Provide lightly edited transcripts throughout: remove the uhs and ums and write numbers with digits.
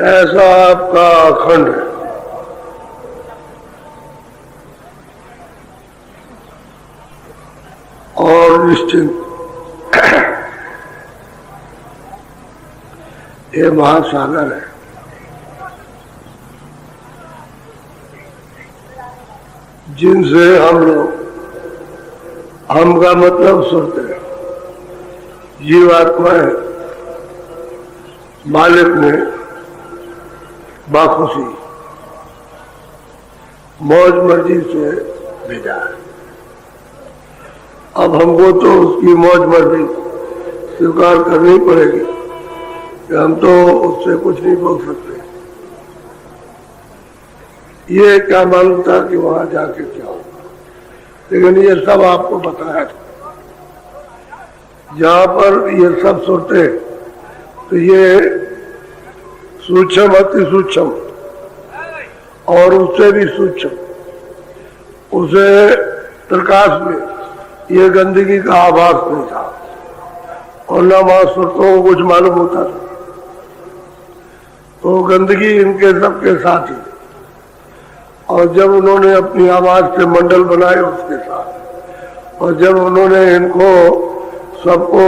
ऐसा आपका अखंड है। और निश्चिंत ये महासागर है। जिनसे हम लोग, हम का मतलब सुनते हैं, जीवात्माएं मालिक ने बाखुशी मौज मर्जी से भेजा है। अब हमको तो उसकी मौज मर्जी स्वीकार करनी पड़ेगी कि हम तो उससे कुछ नहीं बोल सकते। ये क्या मालूम था कि वहां जाके क्या होगा, लेकिन ये सब आपको बताया था। जहां पर ये सब सुनते तो ये सूक्ष्म अति सूक्ष्म और उससे भी सूक्ष्म, उसे प्रकाश में ये गंदगी का आभास नहीं था और न वहां सुरतों को कुछ मालूम होता था। तो गंदगी इनके सबके साथ ही, और जब उन्होंने अपनी आवाज के मंडल बनाए उसके साथ, और जब उन्होंने इनको सबको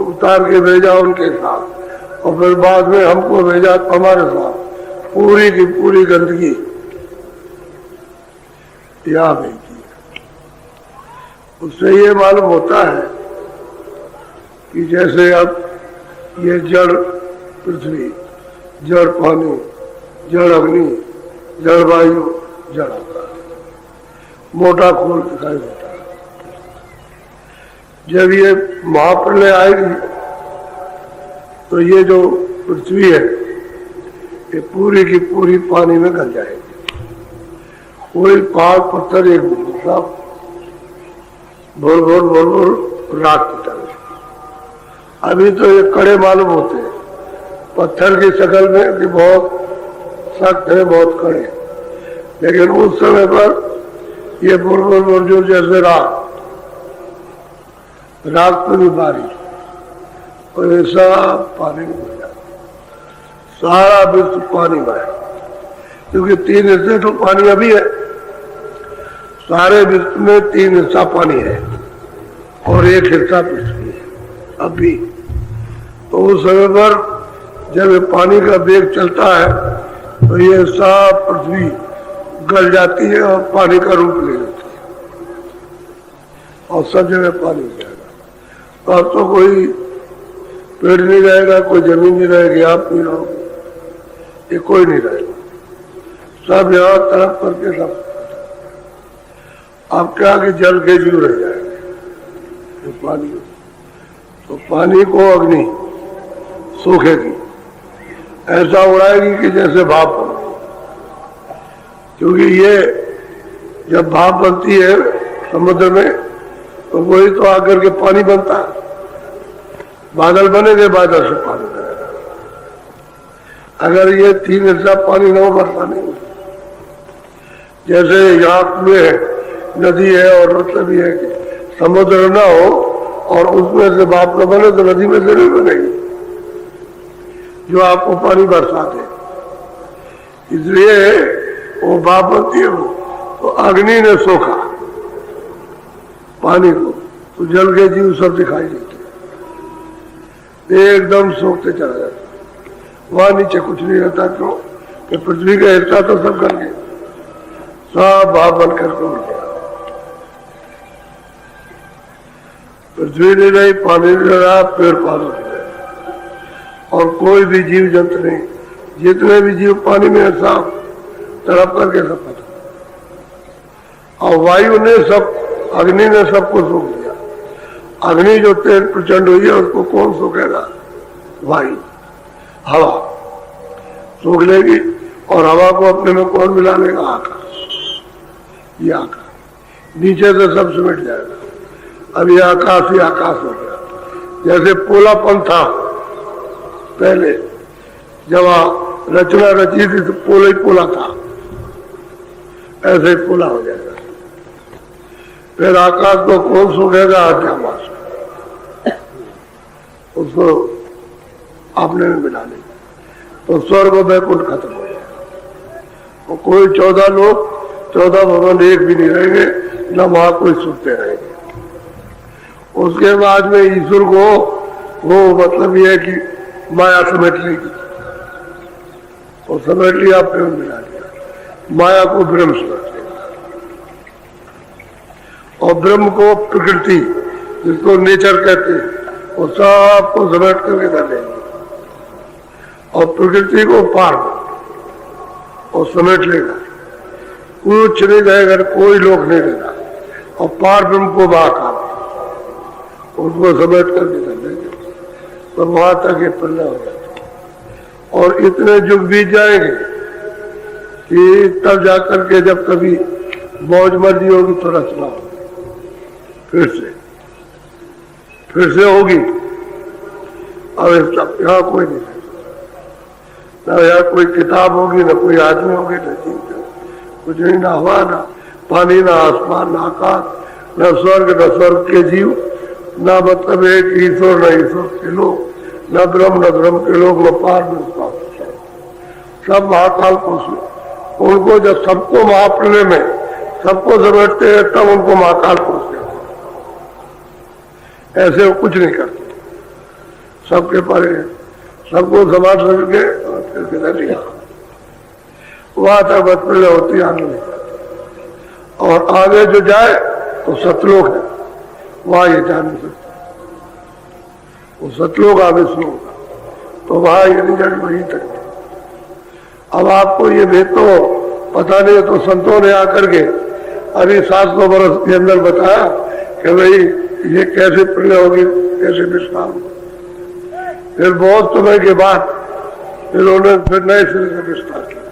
उतार के भेजा उनके साथ, और फिर बाद में हमको भेजा हमारे साथ, पूरी की पूरी गंदगी यहाँ भेजी। उससे ये मालूम होता है कि जैसे अब ये जड़ पृथ्वी, जड़ पानी, जड़ अग्नि, जड़ वायु, जड़ आकाश, मोटा खोल दिखाई देता है। जब ये महाप्रलय आएगी तो ये जो पृथ्वी है ये पूरी की पूरी पानी में गल जाएगी। कोई पहाड़ पत्थर एक सब बोल बोल बोल बोल रात की तरह। अभी तो ये कड़े मालूम होते हैं, पत्थर की शक्ल में कि बहुत सख्त है, बहुत कड़े, लेकिन उस समय पर ये बोल बोल बोल जो जैसे रात में भी बारिश और ऐसा पानी में हो जाता, सारा विश्व पानी में है, क्योंकि 3 हिस्से तो पानी अभी है, सारे विश्व में 3 हिस्सा पानी है और 1 हिस्सा पृथ्वी है अभी। तो उस समय पर जब ये पानी का वेग चलता है तो ये सब पृथ्वी गल जाती है और पानी का रूप ले लेती है और सब जगह पानी हो जाएगा। तो अब तो कोई पेड़ नहीं रहेगा, कोई जमीन नहीं रहेगी, आप नहीं रहोगे, ये कोई नहीं रहेगा, सब यहाँ तरफ करके सब आप क्या कि जल के जीव रह जाएंगे। तो पानी, तो पानी को अग्नि सूखेगी, ऐसा उड़ाएगी कि जैसे भाप बन, क्योंकि ये जब भाप बनती है समुद्र में तो वही तो आकर के पानी बनता है, बादल बनेंगे, बादल से पानी बनेगा। अगर ये 3 हिस्सा पानी न हो बरसा नहीं, जैसे यहाँ कुएं है, नदी है और मतलब भी है कि समुद्र न हो और उसमें से भाप न बने तो नदी में से नहीं बनेगी जो आपको पानी बरसा दे। इसलिए वो भाप बनती है, तो अग्नि ने सोखा पानी को, तो जल के जीव सब दिखाई देते, एकदम सोखते चला जाता। वहां नीचे कुछ नहीं रहता, क्यों कि पृथ्वी का हिस्सा तो सब कर गया, सब भाप बन करके उड़ गया। पृथ्वी नहीं रही, पानी नहीं रहा, पेड़ पौधे नहीं रहे, और कोई भी जीव जंतु नहीं, जितने भी जीव पानी में सब तड़प करके सब पता। और वायु ने सब, अग्नि ने सबको सूख दिया। अग्नि जो तेज प्रचंड हुई है उसको कौन सूखेगा? वायु, हवा सूख लेगी, और हवा को अपने में कौन मिला लेगा? आकाश। ये आकाश नीचे से सब सिमट जाएगा। अब ये आकाश ही आकाश हो गया। जैसे पोलापन था पहले, जब रचना रची थी तो पोला ही पोला था, ऐसे ही पोला हो जाएगा। फिर आकाश को कौन सूखेगा? आत्मास, उसको आपने में मिला लेगा। तो स्वर्ग और वैकुंठ खत्म हो जाएगा। और कोई 14 लोग 14 भवन एक भी नहीं रहेंगे, न वहां कोई सुनते रहेंगे। उसके बाद में ईश्वर को वो मतलब ये है कि माया समेट लेगी, और समेट लिया प्रेम मिला लिया, माया को ब्रह्म समझ लेगा, और ब्रह्म को प्रकृति जिसको नेचर कहते हैं वो सबको समेट करके कर लेंगे, और प्रकृति को पार और समेट लेगा, कुछ नहीं रहेगा, कोई लोग नहीं रहेगा, और पार ब्रह्म को बाहर उसको समेट करके कर लेंगे, तो वहां तक ये पल्ला हो जाता। और इतने युग बीत जाएंगे कि तब जाकर के जब कभी मौज मर्जी होगी तो रचना होगी, फिर से होगी। अब यहाँ कोई नहीं, ना यहाँ कोई किताब होगी, ना कोई आदमी होगी, ना जीव, कुछ नहीं, ना हवा, ना पानी, ना आसमान, ना आकाश, न स्वर्ग, न स्वर्ग के जीव, ना मतलब एक ईश्वर, न ईश्वर के लोग, न ब्रह्म के लोग, न पार में सब महाकाल पुरुष। उनको जब सबको महाप्रलय में सबको समेटते हैं तब उनको महाकाल पुरुष कहते हैं। ऐसे वो कुछ नहीं करते, सबके परे सबको समाज करके और फिर लिया वहां तक बदप्रलय होती आगे नहीं जाती। और आगे जो जाए तो सतलोक है, वहां ये जा नहीं सकता, वो सतलोक आगे से होगा, तो वहां ये नहीं जाए, वहीं तक। अब आपको ये भेद तो पता नहीं, तो संतों ने आकर के अभी 700 वर्ष के अंदर बताया कि भाई ये कैसे प्रलय होगी, कैसे विस्तार होगा। फिर बहुत समय के बाद फिर उन्होंने फिर नए सिरे से विस्तार किया।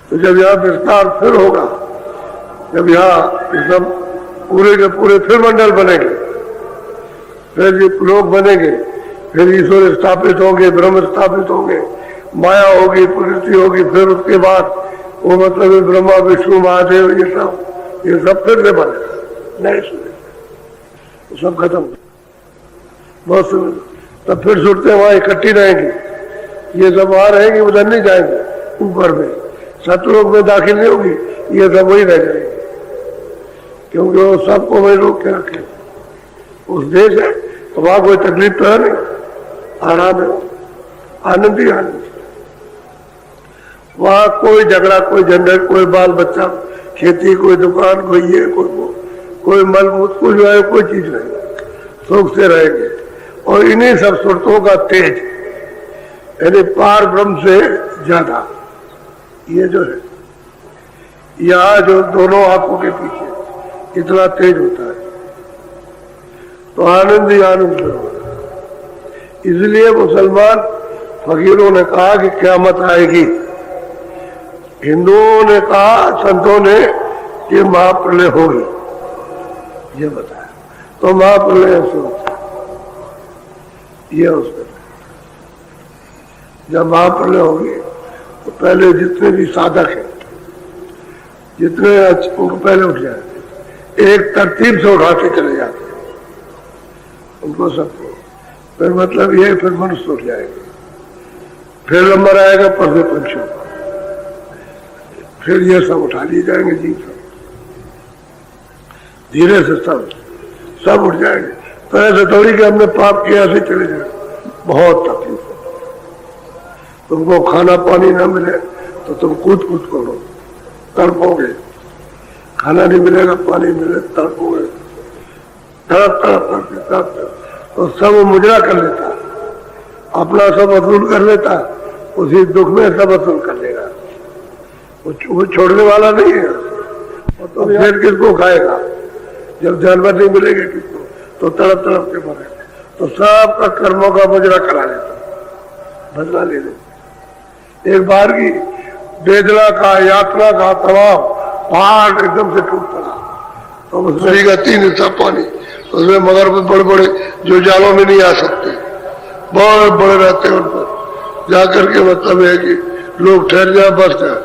तो जब यहाँ विस्तार फिर होगा, जब यहाँ सब पूरे के पूरे फिर मंडल बनेंगे, फिर ये लोग बनेंगे, फिर ईश्वर स्थापित होंगे, ब्रह्म स्थापित होंगे, माया होगी, प्रकृति होगी, फिर उसके बाद वो मतलब ब्रह्मा विष्णु महादेव ये सब फिर से बनेगा नए सिरे, सब खत्म। बहुत समय तब फिर सुनते वहां इकट्ठी रहेंगी, ये सब वहां रहेंगे, उधर नहीं जाएंगे, ऊपर में सतलोक में दाखिल नहीं होगी, ये सब वही रह जाएंगे, क्योंकि वो सबको वही रोक के रखे। उस देश है तो वहां कोई तकलीफ तो है नहीं, आराम है, आनंद ही आनंद। वहां कोई झगड़ा, कोई झंझट, कोई बाल बच्चा, खेती, कोई दुकान, कोई ये, कोई मलबूत, कोई जो है कोई चीज नहीं, सुख से रहेंगे। और इन्हीं सब सुरतों का तेज यानी पार ब्रह्म से ज्यादा ये जो है यहाँ जो दोनों आंखों के पीछे इतना तेज होता है, तो आनंद ही आनंद होगा। इसलिए मुसलमान फकीरों ने कहा कि क़यामत आएगी, हिंदुओं ने कहा, संतों ने कि महाप्रलय होगी, ये बताया। तो महाप्रलय ऐसे होता है, ये उसका जब महाप्रलय होगी तो पहले जितने भी साधक हैं, जितने उनको पहले उठ जाएंगे, एक तरतीब से उठाते चले जाते हैं उनको सबको। फिर मतलब ये फिर मनुष्य उठ जाएंगे, फिर नंबर आएगा पर्दे पंचों, फिर ये सब उठा लिए जाएंगे जी, सब धीरे से सब उठ जाएंगे। तो ऐसे थोड़ी कि हमने पाप किया ऐसे चले जाए, बहुत तकलीफ है। तुमको खाना पानी ना मिले तो तुम कूद करो, तड़पोगे, खाना नहीं मिलेगा, पानी मिले तड़पोगे, तड़प तो सब मुजरा कर लेता, अपना सब वसूल कर लेता, उसी दुख में सब वसूल कर लेगा, वो छोड़ने वाला नहीं है। और तो फिर किसको खाएगा जब जानवर नहीं मिलेगा किसको, तो तड़प के मरेगा। तो सबका कर्मों का मुजरा करा लेता, बदला ले लेता। एक बार की वेदना का, यात्रा का तमाम पहाड़ एकदम से टूट पड़ा, तो उसमें का 3 हिस्सा पानी, उसमें मगर बड़े बड़े जो जालों में नहीं आ सकते, बहुत बड़े रहते हैं, उन पर जाकर के मतलब है कि लोग ठहर जाए, बस जाए,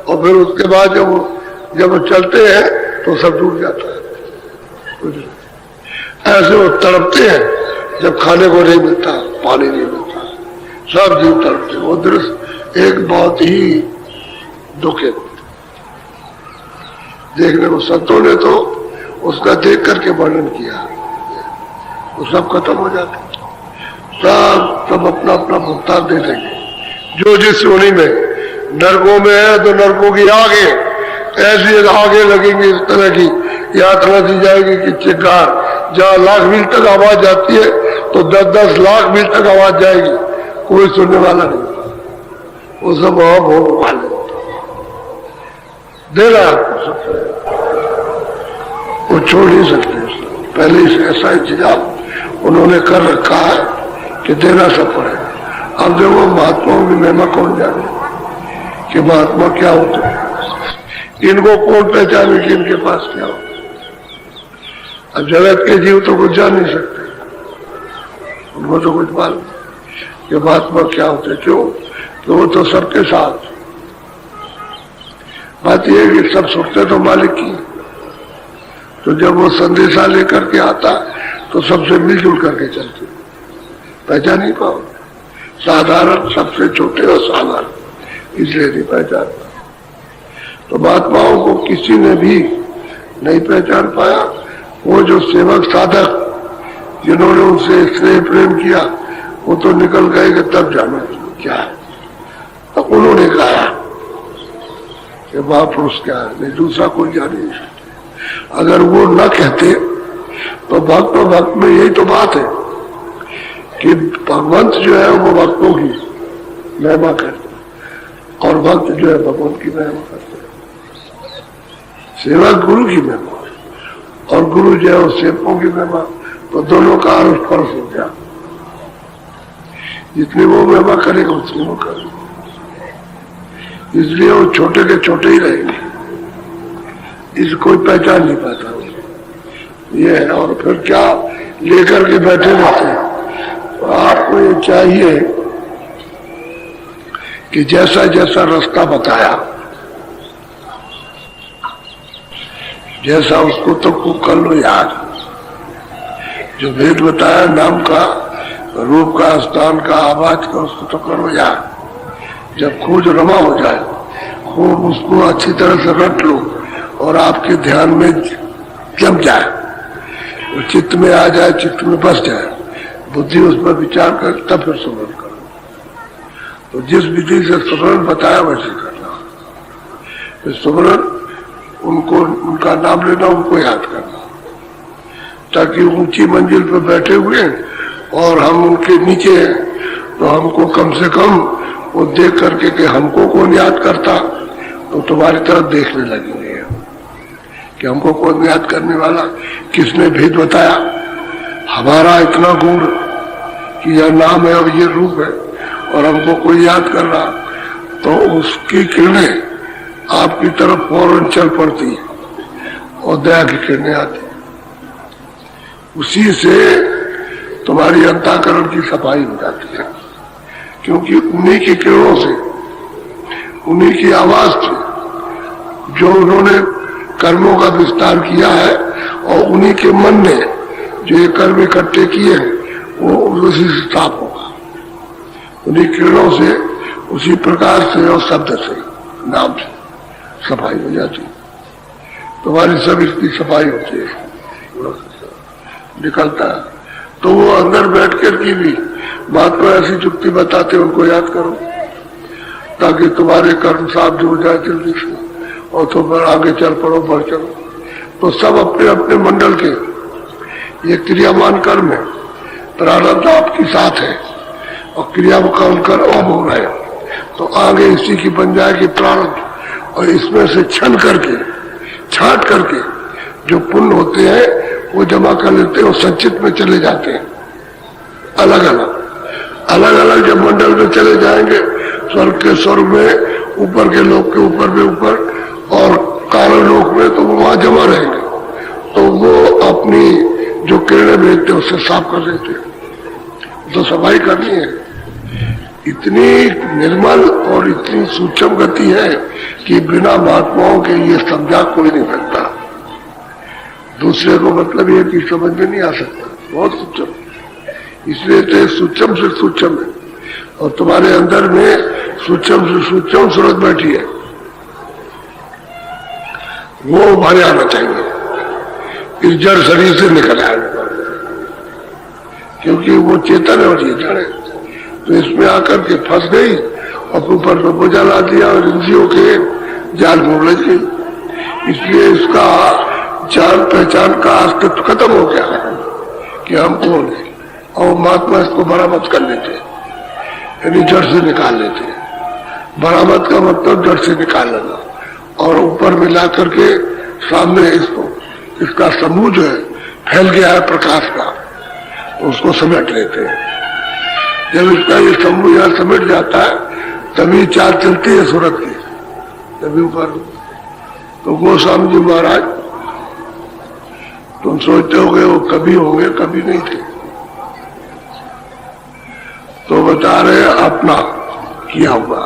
और फिर उसके बाद जब वो चलते हैं तो सब डूब जाता है। ऐसे वो तड़पते हैं जब खाने को नहीं मिलता, पानी नहीं मिलता, सब जीव तड़पते। वो दृश्य एक बहुत ही दुखित देखने को, संतों ने तो उसका देख करके वर्णन किया, वो सब खत्म हो जाते, सब अपना अपना भुगतान दे देंगे। जो जिस योनि में, नरकों में है तो नरकों की आगे ऐसी आगे लगेंगे, इस तरह की यात्रा दी जाएगी कि चित्कार, जहाँ लाख मील तक आवाज जाती है तो 10-10 लाख मील तक आवाज जाएगी, कोई सुनने वाला नहीं, वो सब वहां भोग वाले दे रहा है, वो छोड़ नहीं सकते। पहले से ऐसा इंतजाम उन्होंने कर रखा है कि देना सब पड़ेगा। अब देखो महात्माओं की महिमा कौन जाने कि महात्मा क्या होते हैं, इनको कौन पहचाने कि इनके पास क्या हो। अब जगत के जीव तो कुछ जान नहीं सकते, उनको तो कुछ मालूम कि महात्मा क्या होते, क्यों, तो वो तो सबके साथ। बात यह है कि सब सुनते तो मालिक की, तो जब वो संदेशा लेकर के आता तो सबसे मिलजुल करके चलते, पहचान नहीं पाओ। साधारण सबसे छोटे और साधारण, इसलिए नहीं पहचान पाए। तो महात्माओं को किसी ने भी नहीं पहचान पाया। वो जो सेवक साधक जिन्होंने उनसे स्नेह प्रेम किया वो तो निकल गए कि तब जाना क्या है। तो उन्होंने कहा कि महापुरुष क्या है, नहीं दूसरा कोई जान नहीं सकते। अगर वो न कहते तो भक्त और भक्त में यही तो बात है कि भगवंत जो है वो भक्तों की महिमा करते और भक्त जो है भगवंत की महिमा करते, सेवक गुरु की महिमा और गुरु जो है सेवकों की महिमा, तो दोनों का आरोप परस हो गया। जितनी वो महिमा करेगा उतनी वो करेगा, इसलिए वो छोटे के छोटे ही रहेंगे, इस कोई पहचान नहीं पाता ये है। और फिर क्या लेकर के बैठे रहते हैं। तो आपको ये चाहिए कि जैसा जैसा रास्ता बताया, जैसा उसको तो खूब कर लो याद। जो भेद बताया नाम का, रूप का, स्थान का, आवाज का, उसको तो करो याद। जब खोज रमा हो जाए, खूब उसको अच्छी तरह से रट लो और आपके ध्यान में जम जाए, वो चित्त में आ जाए, चित्त में बस जाए, बुद्धि उस पर विचार कर तब फिर सुमरण करो। तो जिस विधि से सुमरण बताया वैसे करना। फिर सुमरण उनको, उनका नाम लेना, उनको याद करना, ताकि ऊंची मंजिल पर बैठे हुए और हम उनके नीचे हैं, तो हमको कम से कम वो देख करके कि हमको कौन याद करता, तो तुम्हारी तरफ देखने लगेंगे कि हमको कौन याद करने वाला, किसने भेद बताया, हमारा इतना गुण कि यह नाम है और ये रूप है और हमको कोई याद कर रहा, तो उसकी किरणें आपकी तरफ फौरन चल पड़ती है और दया की किरणें आती। उसी से तुम्हारी अंतःकरण की सफाई हो जाती है, क्योंकि उन्हीं की किरणों से, उन्हीं की आवाज से जो उन्होंने कर्मों का विस्तार किया है और उन्हीं के मन ने जो ये कर्म इकट्ठे किए वो उसी से साफ होगा। उन्हीं किरणों से, उसी प्रकार से और शब्द से, नाम से सफाई हो जाती है। तुम्हारी सब इसकी सफाई होती है, निकलता है। तो वो अंदर बैठ कर की भी महात्मा ऐसी जुक्ति बताते, उनको याद करो ताकि तुम्हारे कर्म साफ हो जाए जल्दी से और तुम आगे चल पड़ो, बढ़ चलो। तो सब अपने अपने मंडल के ये क्रियामान कर्म है, प्रारब्ध आपकी साथ है और क्रिया का उनकर अब हो रहा है, तो आगे इसी की बन जाएगी प्रारब्ध। और इसमें से छन करके, छाट करके जो पुण्य होते हैं वो जमा कर लेते हैं और संचित में चले जाते हैं। अलग अलग जब मंडल में चले जाएंगे, स्वर्ग के स्वर्ग में, ऊपर के लोक के ऊपर में ऊपर और कारण लोक में, तो वो वहां जमा रहेंगे। तो वो अपनी जो किरणें भेजते हैं उससे साफ कर देते हैं। तो सफाई करनी है। इतनी निर्मल और इतनी सूक्ष्म गति है कि बिना महात्माओं के ये समझा कोई नहीं सकता। दूसरे को मतलब ये कि समझ में नहीं आ सकता, बहुत सूक्ष्म, इसलिए तो सूक्ष्म से सूक्ष्म है और तुम्हारे अंदर में सूक्ष्म से सूक्ष्म सूरत बैठी है, वो उभारे आना चाहिए, इस जड़ शरीर से निकल आए, क्योंकि वो चेतन है और ये जड़ है। तो इसमें आकर के फंस गई और ऊपर को बोझा ला दिया और इंद्रियों के जाल में उलझ गई। इसलिए इसका जान पहचान का अस्तित्व खत्म हो गया कि हम कौन है, और महात्मा इसको बरामद कर लेते, यानी जड़ से निकाल लेते। बरामद का मतलब जड़ से निकाल लेना, और ऊपर में ला करके सामने इसको, इसका समूह जो है फैल गया है प्रकाश का, उसको समेट लेते हैं। जब इसका ये समूह यहाँ समेट जाता है तभी चाल चलती है सूरत की, तभी ऊपर। तो गोस्वामी जी महाराज, तुम सोचते होगे वो कभी होंगे, कभी नहीं थे। तो बता रहे अपना किया हुआ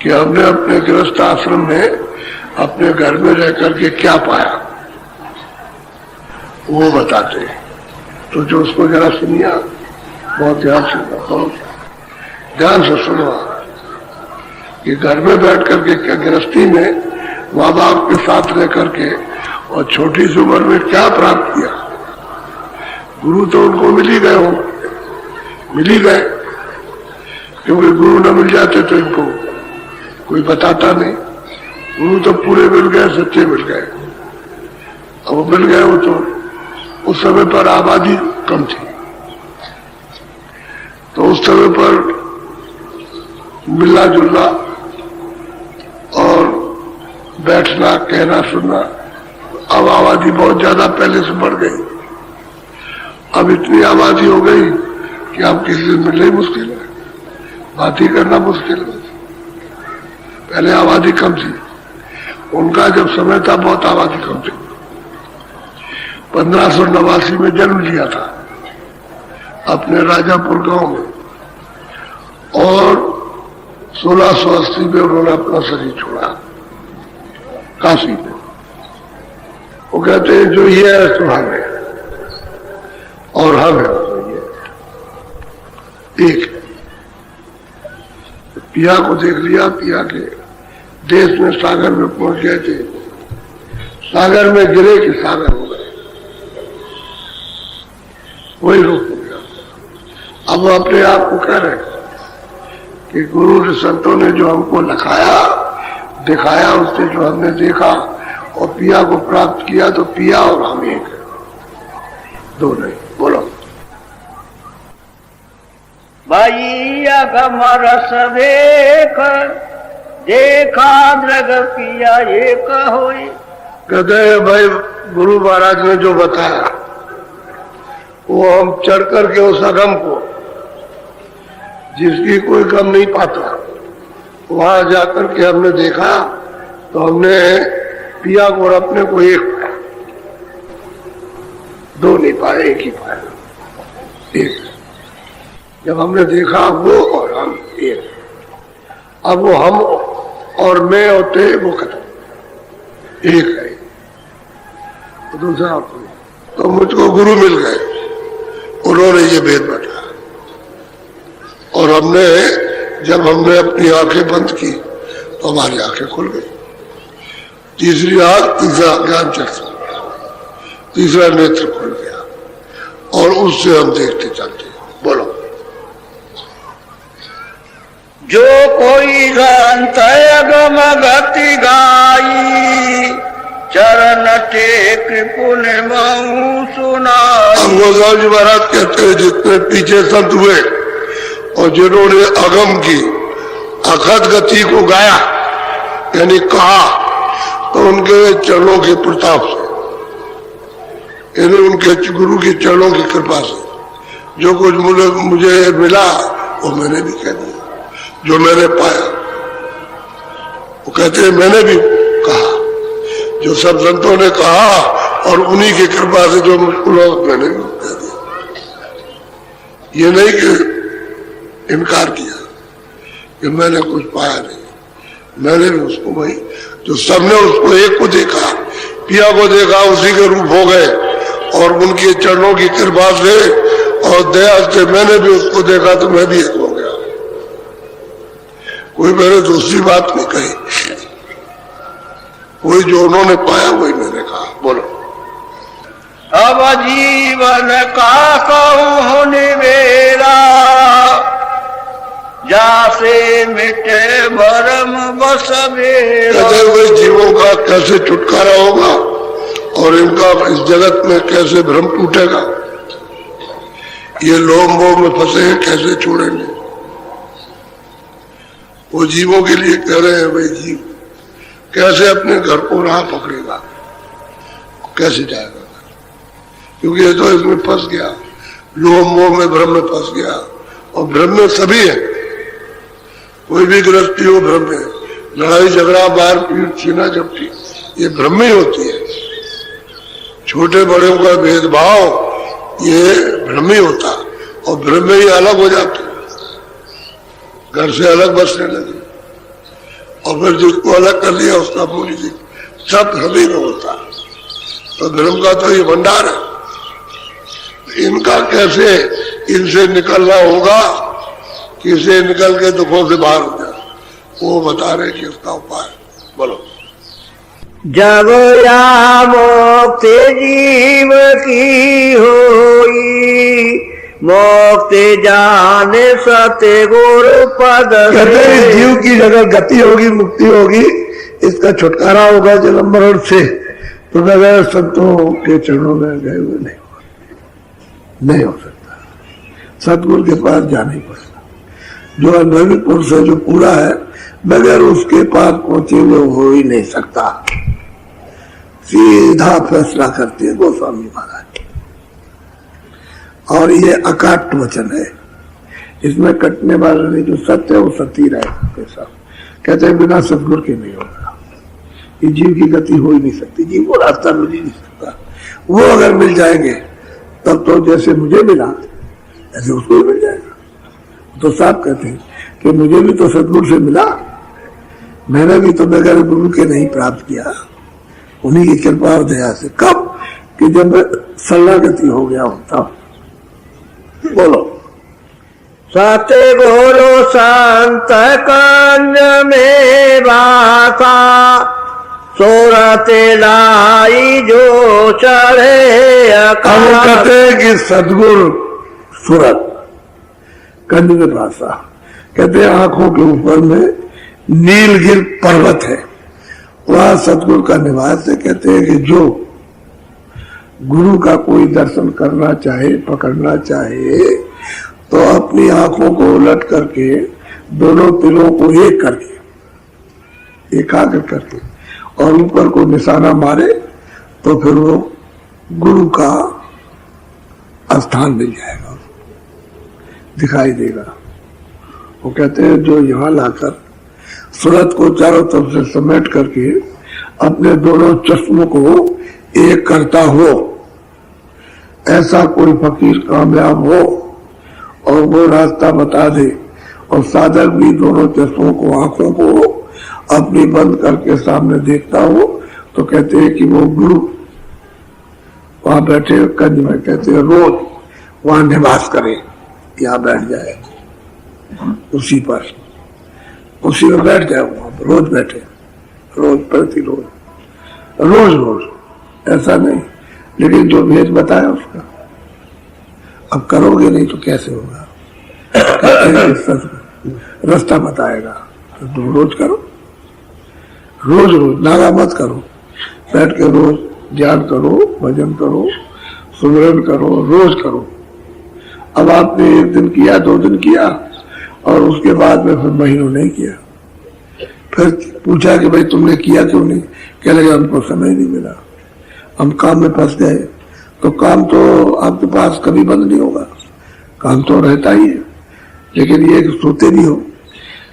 कि हमने अपने गृहस्थ आश्रम में अपने घर में रह करके क्या पाया, वो बताते। तो जो उसको जरा सुनिया, बहुत ध्यान से, बहुत ध्यान से सुनो कि घर में बैठ करके क्या गृहस्थी में माँ बाप के साथ रह करके और छोटी सी उम्र में क्या प्राप्त किया। गुरु तो उनको मिल ही गए होंगे, मिल ही गए, क्योंकि गुरु न मिल जाते तो इनको कोई बताता नहीं। गुरु तो पूरे मिल गए, सच्चे मिल गए। अब वो मिल गए, वो तो उस समय पर आबादी कम थी, तो उस समय पर मिलना जुलना और बैठना, कहना, सुनना, अब आबादी बहुत ज्यादा पहले से बढ़ गई। अब इतनी आबादी हो गई कि अब किसी से मिलना ही मुश्किल है, बात ही करना मुश्किल है। पहले आबादी कम थी, उनका जब समय था बहुत आबादी कम थी। 1589 में जन्म लिया था अपने राजापुर गांव में, और 1680 में उन्होंने अपना शरीर छोड़ा काशी में। वो कहते हैं जो ये है तो हम है, और हम है तो ये एक है। पिया को देख लिया, पिया के देश में सागर में पहुंच गए थे, सागर में गिरे कि सागर हो गए, वही रूप हो गया। अब वो अपने आप को कह रहे कि गुरु ने, संतों ने जो हमको लिखाया, दिखाया, उससे जो हमने देखा और पिया को प्राप्त किया, तो पिया और हम एक है, दो नहीं। बोलो भाई अगम रस देख, देखा दृग पिया एक होई। कहते हैं भाई गुरु महाराज ने जो बताया वो हम चढ़ करके उस अगम को, जिसकी कोई गम नहीं पाता, वहां जाकर के हमने देखा, तो हमने पिया को और अपने को एक पाया, दो नहीं पाए, एक ही पाया, एक। जब हमने देखा वो और हम एक, अब वो हम और मैं होते वो खत्म, एक है। तो दूसरा तो मुझको गुरु मिल गए, उन्होंने ये भेद बताया, और हमने जब हमने अपनी आंखें बंद की तो हमारी आंखें खुल गई। तीसरी आंख, तीसरा ज्ञान चक्षु, तीसरा नेत्र खुल गया, और उससे हम देखते चलते। बोलो जो कोई संत अगम गति गाई, चरण टेक पुण्य महु सुनाई। अब गोस्वामी जी महाराज कहते हैं जितने पीछे संत हुए और जिन्होंने अगम की अखद गति को गाया, यानी कहा, तो उनके चरणों के प्रताप से, यानी उनके गुरु के चरणों की कृपा से जो कुछ मुझे मिला वो मैंने भी कह दिया, जो मैंने पाया। वो कहते हैं मैंने भी कहा, जो सब संतों ने कहा, और उन्हीं की कृपा से जो मुझको मैंने भी कह दिया। ये नहीं कि इनकार किया कि मैंने कुछ पाया नहीं, मैंने भी उसको, भाई जो सबने उसको एक को देखा, पिया को देखा, उसी के रूप हो गए, और उनके चरणों की कृपा से और दया से मैंने भी उसको देखा, तो मैं भी एक हो गया। कोई मैंने दूसरी बात नहीं कही, कोई जो उन्होंने पाया वही मैंने कहा। बोलो। अब जीवन का कहूँ निवेरा, जासे मिटे भरम बस बेरा। कहते हुए जीवों का कैसे छुटकारा होगा और इनका इस जगत में कैसे भ्रम टूटेगा, ये लोभ मोह में फंसे हैं, कैसे छोड़ेंगे। वो जीवों के लिए कह रहे हैं, भाई जीव कैसे अपने घर को राह पकड़ेगा, कैसे जाएगा, क्योंकि ये तो इसमें फंस गया, लोभ मोह में भ्रम में फंस गया। और भ्रम में सभी है, कोई भी गृहस्थी हो भ्रम में, लड़ाई झगड़ा मार पीट छीना झपटी ये भ्रम में ही होती है। छोटे बड़ों का भेदभाव ये भ्रम ही होता, और भ्रम में ही अलग हो जाते, घर से अलग बसने लगे, और फिर जिसको अलग कर लिया उसका पूरी सब भ्रम ही में होता। तो भ्रम का तो ये भंडार है, इनका कैसे इनसे निकलना होगा, किसे निकल के दुखों से बाहर हो जाए, वो बता रहे कि उसका उपाय। बोलो। जब या मोक्ति जीव की होई, मोक्ति जाने सतगुर पद। कहते हैं जीव की जगह गति होगी, मुक्ति होगी, इसका छुटकारा होगा जन्म मरण से, तो बगैर संतों के चरणों में गए हुए नहीं हो सकता। सतगुरु के पास जाना ही पड़ेगा। जो अनुभवी पुरुष है, जो पूरा है, बगैर उसके पास पहुंचे हुए हो ही नहीं सकता। सीधा फैसला करते हैं गोस्वामी महाराज, और ये अकाट वचन है, इसमें कटने वाला नहीं। जो सत्य है वो सत्य ही रहेगा। सब कहते हैं बिना सतगुरु के नहीं होगा, ये जीव की गति हो ही नहीं सकती, जीव को रास्ता मिल ही नहीं सकता। वो अगर मिल जाएंगे तब तो जैसे मुझे मिला ऐसे उसको भी मिल जाएगा। तो साहब कहते हैं कि मुझे भी तो सतगुरु से मिला, मैंने भी तो बगैर गुरु के नहीं प्राप्त किया, उन्हीं की कृपा और दया से। कब कि जब शरणागति हो गया होता। बोलो। सत्य गुरु संत कंज में बासा, सोरते लाई जो चढ़े हम कहते हैं कि सदगुरु सूरत कंज में बासा, कहते हैं आंखों के ऊपर में नीलगिर पर्वत है, वह सतगुरु का निवास है। कहते हैं कि जो गुरु का कोई दर्शन करना चाहे, पकड़ना चाहे, तो अपनी आंखों को उलट करके दोनों तिलों को एक करके, एकाग्र करके, और ऊपर को निशाना मारे, तो फिर वो गुरु का स्थान मिल जाएगा, दिखाई देगा। वो कहते हैं जो यहाँ लाकर सूरत को चारों तरफ से समेट करके अपने दोनों चश्मों को एक करता हो, ऐसा कोई फकीर कामयाब हो और वो रास्ता बता दे, और साधक भी दोनों चश्मों को, आंखों को अपनी बंद करके सामने देखता हो, तो कहते हैं कि वो गुरु वहां बैठे कंज में, कहते हैं रोज वहां निवास करे, यहाँ बैठ जाए, उसी पर, उसी में बैठ जाए, वहां पर रोज बैठे, रोज प्रतिरोज, रोज रोज, ऐसा नहीं। लेकिन जो भेद बताया उसका अब करोगे नहीं तो कैसे होगा। रास्ता बताएगा तो तुम रोज करो, रोज रोज नागा मत करो, बैठ के रोज ध्यान करो, भजन करो, सुमिरन करो, रोज करो। अब आपने एक दिन किया, 2 दिन किया, और उसके बाद में फिर महीनों नहीं किया, फिर पूछा कि भाई तुमने किया क्यों नहीं, कह लगे हमको समय नहीं मिला, हम काम में फंस गए। तो काम तो आपके पास कभी बंद नहीं होगा, काम तो रहता ही है, लेकिन ये सोते भी हो,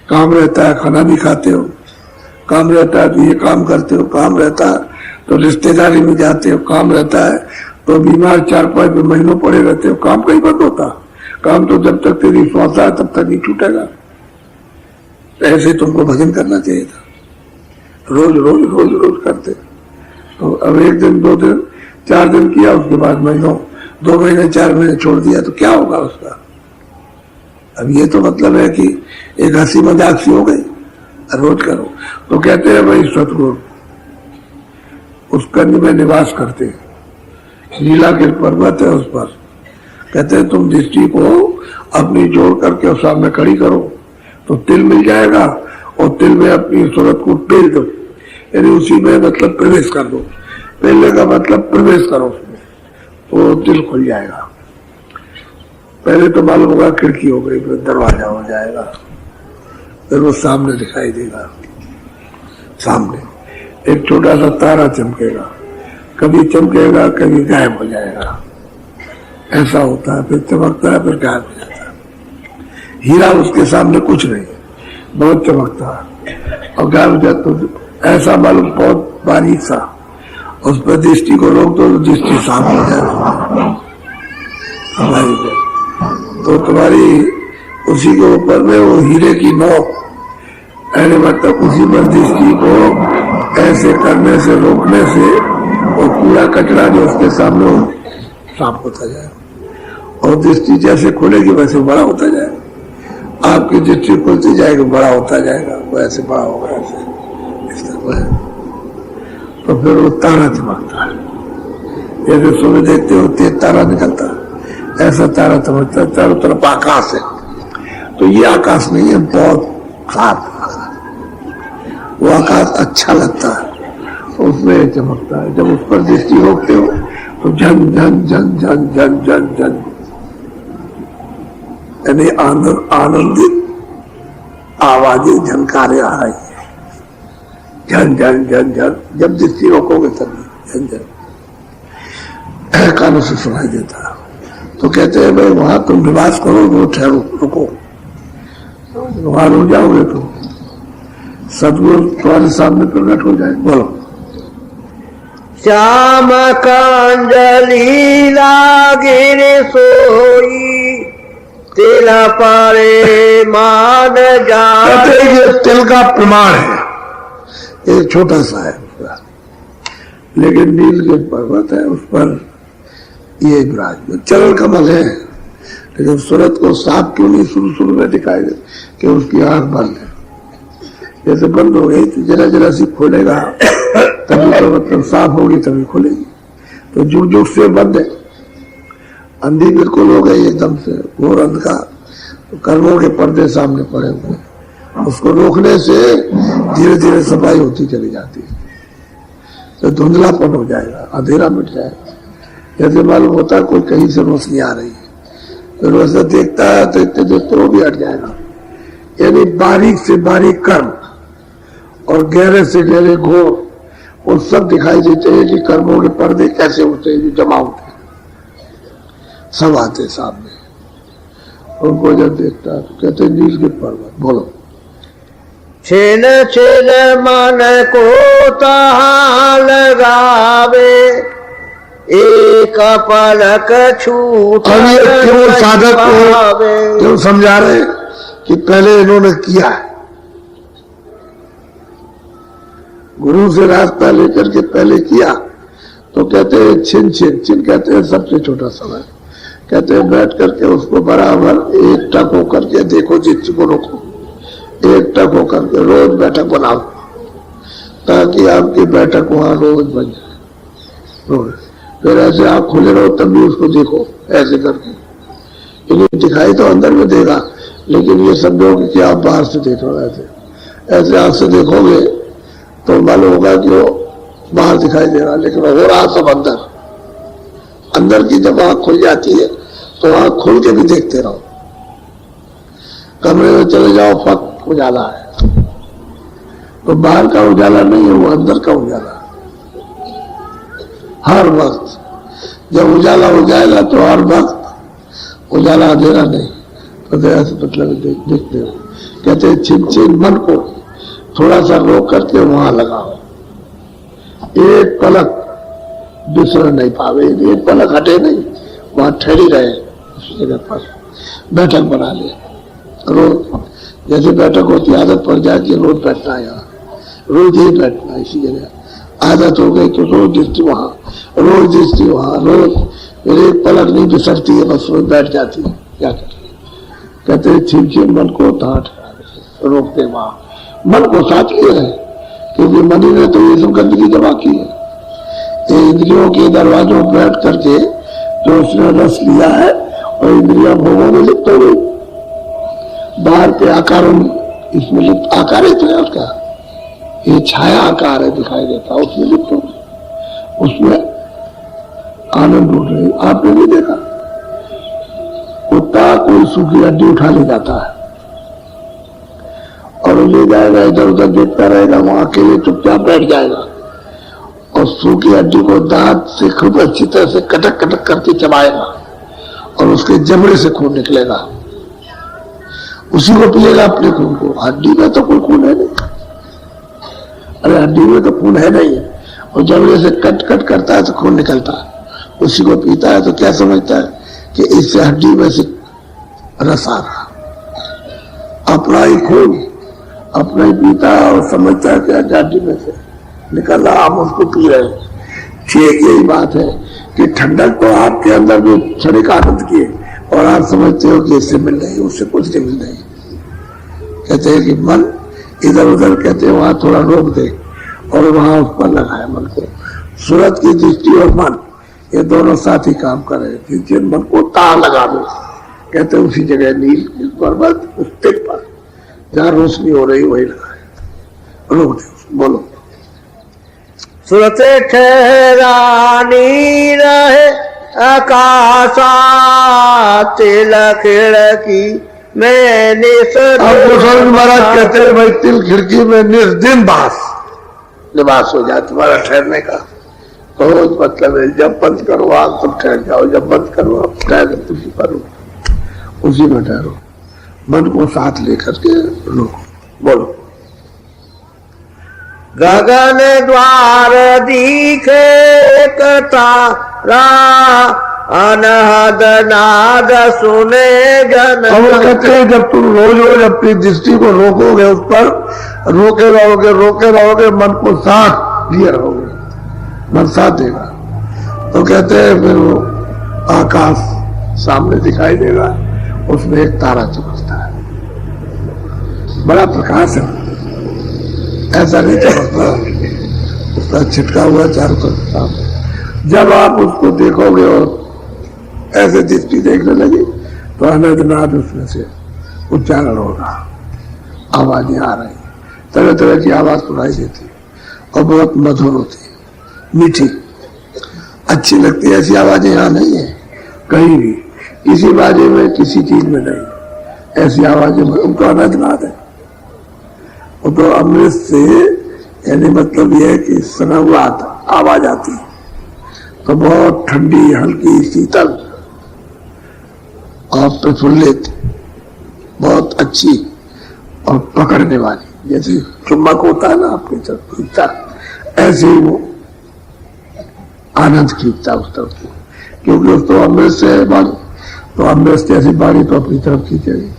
काम रहता है, खाना भी खाते हो, काम रहता है तो ये काम करते हो, काम रहता है तो रिश्तेदारी में जाते हो, काम रहता है तो बीमार 4-5 महीनों पड़े रहते हो, काम कहीं बंद होता। काम तो जब तक तेरी श्वास है तब तक नहीं छूटेगा। ऐसे तुमको भजन करना चाहिए था, रोज रोज रोज रोज करते। तो अब 1 दिन, 2 दिन, 4 दिन किया, उसके बाद महीनों, 2 महीने, 4 महीने छोड़ दिया, तो क्या होगा उसका। अब ये तो मतलब है कि एक हंसी मजाक सी हो गई। रोज करो। तो कहते हैं भाई सतगुरु उस कंज में निवास करते हैं, लीला के पर्वत है उस पर। कहते हैं तुम दृष्टि को अपनी जोड़ करके उस सामने खड़ी करो तो तिल मिल जाएगा, और तिल में अपनी सूरत को पेल दो, यानी उसी में मतलब प्रवेश कर दो। पेलने का मतलब प्रवेश करो उसमें, तो दिल खुल जाएगा। पहले तो मालूम होगा खिड़की हो गई, फिर दरवाजा हो जाएगा, फिर वो सामने दिखाई देगा। सामने एक छोटा सा तारा चमकेगा, कभी चमकेगा कभी गायब हो जाएगा, ऐसा होता है। फिर चमकता है फिर गायब हो जाता है। हीरा उसके सामने कुछ नहीं, बहुत चमकता है और गायब हो जाता है। ऐसा मालूम बहुत बारीक सा, उस पर दृष्टि को रोक दो तो दृष्टि साफ हो जाएगी। तो तुम्हारी उसी के ऊपर में वो हीरे की नोक, ऐसे मतलब उसी पर दृष्टि को ऐसे करने से, रोकने से वो पूरा कचरा जो उसके सामने हो साफ होता जाए, और दृष्टि जैसे खुलेगी वैसे बड़ा होता जाएगा। आपकी दृष्टि खुलती जाएगी, बड़ा होता जाएगा, वैसे बड़ा होगा, ऐसे इस तरह। तो फिर वो तारा चमकता है, जैसे सुबह देखते हो तेज तारा निकलता है, ऐसा तारा चमकता है। चारों तरफ आकाश है, तो ये आकाश नहीं है, बहुत साफ आकाश। वो आकाश अच्छा लगता है, उसमें चमकता है। जब उस पर दृष्टि रोकते हो तो झन झन झन झन झन झन झन, यानी आनंदित आवाजें झनकारे आ रही है, झन झन झन झन। जब दृष्टि रोकोगे तभी झन झन कानों से सुनाई देता है। तो कहते हैं भाई वहां तुम निवास करो, वो ठहरो, रुको, वहां रुक जाओगे तो सदगुरु तुम्हारे सामने प्रकट हो जाए। बोलो। श्याम कंजली लागिर सोई, तिल पारे मान कहते हैं ये तिल का प्रमाण है, ये छोटा सा है लेकिन नील के पर्वत है, उस पर ये विराज चरण कमल है। लेकिन सूरत को साफ क्यों नहीं शुरू शुरू में दिखाई दे कि उसकी आंख बंद है, जैसे बंद हो गई तो जरा जरा सी खोलेगा तभी तो मतलब साफ होगी तभी खुलेगी। तो जुग जुग से बंद है, अंधी बिल्कुल हो गई एकदम से, घोर अंधकार, तो कर्मों के पर्दे सामने पड़े हुए, उसको रोकने से धीरे धीरे सफाई होती चली जाती है, तो धुंधलापन हो जाएगा, अंधेरा मिट जाएगा। जैसे मालूम होता है कोई कहीं से रोशनी आ रही है, फिर वैसा देखता है तो इतने देखते वो भी हट जाएगा। यानी बारीक से बारीक कर्म और गहरे से गहरे घोर, वो सब दिखाई देते हैं कि कर्मों के पर्दे कैसे होते हैं, जो जमा होते हैं, सब आते सामने। उनको जब देखता है तो कहते हैं नील के पर्वत। बोलो। छेन छेन मन को तहाँ लगावे, एक पलक छूट। अब ये क्यों साधक को क्यों समझा रहे कि पहले इन्होंने किया है, गुरु से रास्ता लेकर के पहले किया। तो कहते हैं छिन छिन, छिन कहते हैं सबसे छोटा समय, कहते हैं बैठ करके उसको बराबर एक टक होकर के देखो, चित्त को रोको, एक टक होकर के रोज बैठक बनाओ, ताकि आपकी बैठक वहां रोज बन जाए रोज। फिर ऐसे आप खुले रहो तब भी उसको देखो ऐसे करके, क्योंकि दिखाई तो अंदर में देगा, लेकिन ये समझोगे कि आप बाहर से देख रहे हो। ऐसे ऐसे आंख से देखोगे तो मालूम होगा कि वो बाहर दिखाई दे रहा, लेकिन हो रहा सब अंदर। अंदर की जब आंख खुल जाती है तो आंख खोल के भी देखते रहो। कमरे में चले जाओ, फक उजाला है, तो बाहर का उजाला नहीं है, वो अंदर का उजाला। हर वक्त जब उजाला हो जाएगा तो हर वक्त उजाला अंधेरा नहीं, तो ऐसे मतलब देखते हो। कहते हैं छिन छिन मन को थोड़ा सा रोक करके वहां लगाओ, एक पलक दूसरा नहीं पावे, एक पलक हटे नहीं, वहां ठहरी रहे उस जगह पर, बैठक बना ले रोज। जैसे बैठक होती आदत पड़ जाए कि रोज बैठना है, यहाँ रोज ही बैठना इसी जगह आदत हो गई तो रोज दृष्टि वहां, रोज दृष्टि वहां, रोज। फिर एक पलक नहीं बिसरती है, बस रोज बैठ जाती है। क्या करें? कहते हैं छिन छिन मन को तहाँ ठहरा रोकते वहां, मन को साथ लिए है, क्योंकि मन ही ने तो ये सब गंदगी जमा की है। ये इंद्रियों के दरवाजों पर बैठ करके जो उसने रस लिया है और इंद्रिया भोगों में लिप्त हो गई, बाहर के आकारों में, इसमें लिप्त आकार ही तो है उसका, ये छाया आकार है दिखाई देता, उसमें लिप्त हो गई, उसमें आनंद उठ रही। आपने नहीं देखा कुत्ता कोई सूखी हड्डी उठा ले जाता है और ले जाएगा, इधर उधर देखता रहेगा, वहां अकेले चुपचाप बैठ जाएगा और सूखी हड्डी को दांत से खूब अच्छी तरह से कटक कटक करके चबाएगा और उसके जबड़े से खून निकलेगा, उसी को पिएगा अपने खून को। हड्डी में तो कोई खून है नहीं, अरे हड्डी में तो खून है नहीं है, और जबड़े से कट कट करता है तो खून निकलता है, उसी को पीता है। तो क्या समझता है कि इससे हड्डी में से रस आ रहा, अपना ही खून अपना ही पीता है और समझता है कि हड्डी में से निकल रहा, आप उसको पी रहे हैं। ठीक यही बात है कि ठंडक तो आपके अंदर जो क्षणिक आनंद की है और आप समझते हो कि इससे मिल रही है, उससे कुछ नहीं मिल रही। कहते हैं कि मन इधर उधर, कहते हैं वहां थोड़ा रोक दे और वहां उस पर लगाए मन को। सूरत की दृष्टि और मन ये दोनों साथ ही काम कर रहे थे। जिन मन को तार लगा दो, कहते हैं उसी जगह नील पर्वत उस तिल पर जहां रोशनी हो रही वही लगाए, रोक दे। बोलो सुरत ठहरानी रहे आकाशा तिल खिड़की में महाराज कहते हैं भाई तिल खिड़की में निर्दिन निवास हो जाए तुम्हारा ठहरने का। रोज मतलब है जब बंद करो आग तब ठहर जाओ, जब बंद करो अब ठहर उसी पर उसी में ठहरो, मन को साथ लेकर के रोको। बोलो गगन द्वार दिखे एक तारा अनहद नाद सुने जन। हम कहते हैं जब तुम रोज रोज अपनी दृष्टि को रोकोगे, उस पर रोके रहोगे, मन को साथ लिए रहोगे, मन साथ देगा, तो कहते हैं फिर वो आकाश सामने दिखाई देगा, उसमें एक तारा चमकता है, बड़ा प्रकाश है, ऐसा नहीं चमकता, उसका छिटका हुआ चारों तरफ। जब आप उसको देखोगे और ऐसे दृष्टि देखने लगी तो अनंतनाथ उसमें से उच्चारण होगा, आवाजें आ रही, तरह तरह की आवाज सुनाई देती और बहुत मधुर होती, मीठी, अच्छी लगती है। ऐसी आवाजें यहाँ नहीं है कहीं भी, किसी बाजे में किसी चीज में नहीं, ऐसी आवाजें उनको अनंतनाथ है। वो तो अमृत से, यानी मतलब यह है कि सना हुआ आवाज आती है तो बहुत ठंडी, हल्की, शीतल और प्रफुल्लित, बहुत अच्छी और पकड़ने वाली, जैसे चुम्बक होता है ना आपकी तरफ, ऐसे ही वो आनंद खींचता उस तरफ को, क्योंकि उस तो अमृत से बाणी, तो अमृत से ऐसी बाणी तो अपनी तरफ खींचेगी।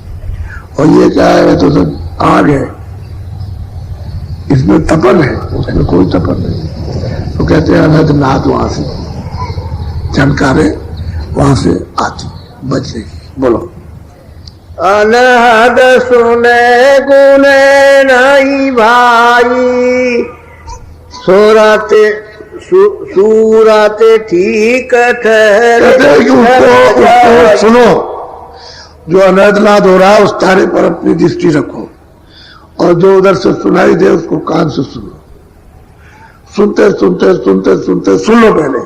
और ये क्या है, तो सब आग है, इसमें तपन है, उसमें कोई तपन नहीं। तो कहते हैं अनंत नाद वहां से झनकारे वहां से आती बचेगी। बोलो अनहद सुने गुने नहीं भाई, सूरत ठीक ठहरे। उसको सुनो, जो अनंतनाद हो रहा है उस तारे पर अपनी दृष्टि रखो और जो उधर से सुनाई दे उसको कान से सुनो। सुनते सुनते सुनते सुनते सुन लो पहले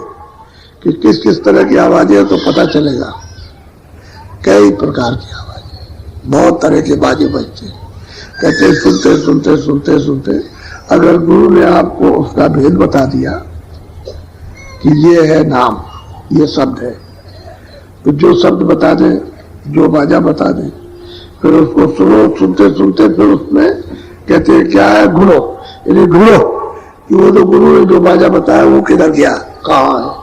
कि किस किस तरह की आवाजें है, तो पता चलेगा। कई प्रकार की आवाजें, बहुत तरह के बाजे बजते, कहते सुनते सुनते सुनते सुनते अगर गुरु ने आपको उसका भेद बता दिया कि ये है नाम, ये शब्द है, तो जो शब्द बता दे, जो बाजा बता दे, फिर उसको सुनो, सुनते सुनते फिर उसमें कहते हैं क्या है, घुड़ो, यानी ढूंढो कि वो तो गुरु ने जो बाजा बताया वो किधर गया, कहाँ है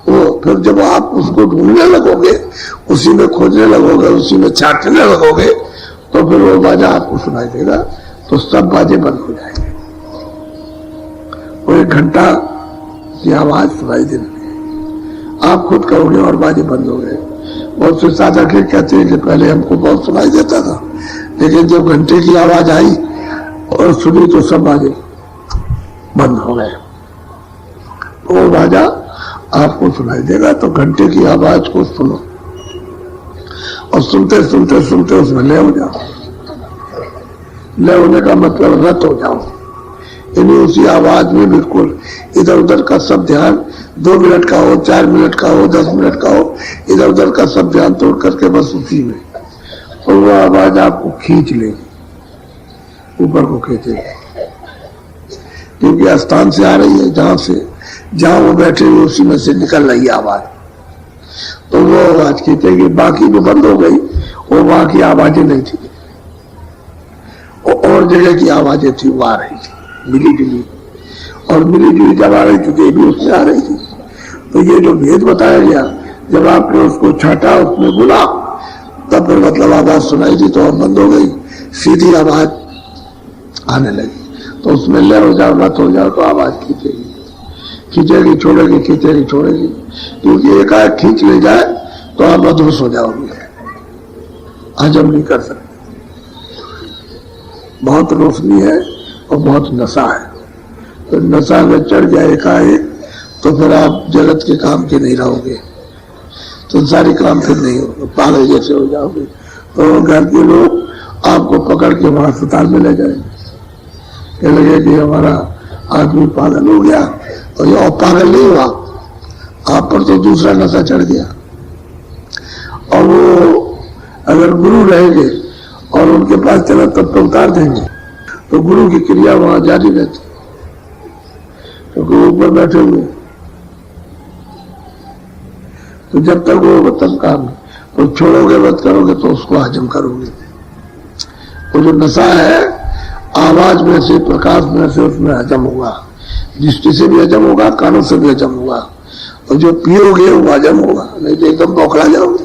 वो। फिर जब आप उसको ढूंढने लगोगे, उसी में खोजने लगोगे, उसी में छाटने लगोगे, तो फिर वो बाजा आपको सुनाई देगा, तो सब बाजे बंद हो जाएंगे। वो 1 घंटा की आवाज सुनाई देने लगी, आप खुद कहोगे और बाजे बंद हो गए। बहुत से साधक कहते हैं कि पहले हमको बहुत सुनाई देता था, लेकिन जब घंटे की आवाज आई और सुनी तो सब बाजे बंद हो गए। वो बाजा आपको सुनाई देगा तो घंटे की आवाज को सुनो और सुनते सुनते सुनते उसमें लय हो जाओ। लय होने का मतलब रत हो जाओ, यानी उसी आवाज में बिल्कुल इधर उधर का सब ध्यान, 2 मिनट का हो, 4 मिनट का हो, 10 मिनट का हो, इधर उधर का सब ध्यान तोड़ करके बस उसी में, और वो आवाज आपको खींच लेगी, ऊपर को खींचेगी, क्योंकि स्थान से आ रही है, जहां वो बैठे हुए उसी में से निकल रही है आवाज, तो वो आवाज खींचेगी। बाकी जो बंद हो गई वो वहां की आवाजें नहीं थी, और जगह की आवाजें थी वो आ रही थी मिली जुली, और मिली जुली जब आ रही थी तो ये भी उसमें आ रही थी। तो ये जो भेद बताया गया, जब आपने उसको छाटा, उसमें बोला, तब फिर मतलब आवाज सुनाई थी तो और बंद हो गई, सीधी आवाज आने लगी। तो उसमें लय हो जाओ, रत हो जाओ तो आवाज खींचेगी, खींचेगी छोड़ेगी, खींचेगी छोड़ेगी, क्योंकि एकाएक खींच ले जाए तो आप अधोष हो जाओगे, हजम नहीं कर सकते। बहुत रोशनी है और बहुत नशा है, तो नशा में चढ़ जाए एकाएक तो फिर आप जगत के काम के नहीं रहोगे, तो सारे काम फिर नहीं होगा, पागल जैसे हो जाओगे। तो घर के लोग आपको पकड़ के वहां अस्पताल में ले जाएंगे, कह लगे कि हमारा आदमी पागल हो गया, और ये और पागल नहीं हुआ, आप पर तो दूसरा नशा चढ़ गया। और वो अगर गुरु रहेंगे और उनके पास चला तब तो उतार देंगे, तो गुरु की क्रिया वहां जारी रहती, क्योंकि वो ऊपर बैठे हुए, तो जब तक वो तब काम, तो छोड़ोगे मत करोगे तो उसको हजम करोगे। वो जो नशा है आवाज में से, प्रकाश में से, उसमें हजम होगा, दृष्टि से भी हजम होगा, कानों से भी हजम होगा, और जो पियोगे वो हजम होगा, नहीं तो एकदम बौखला जाओगे।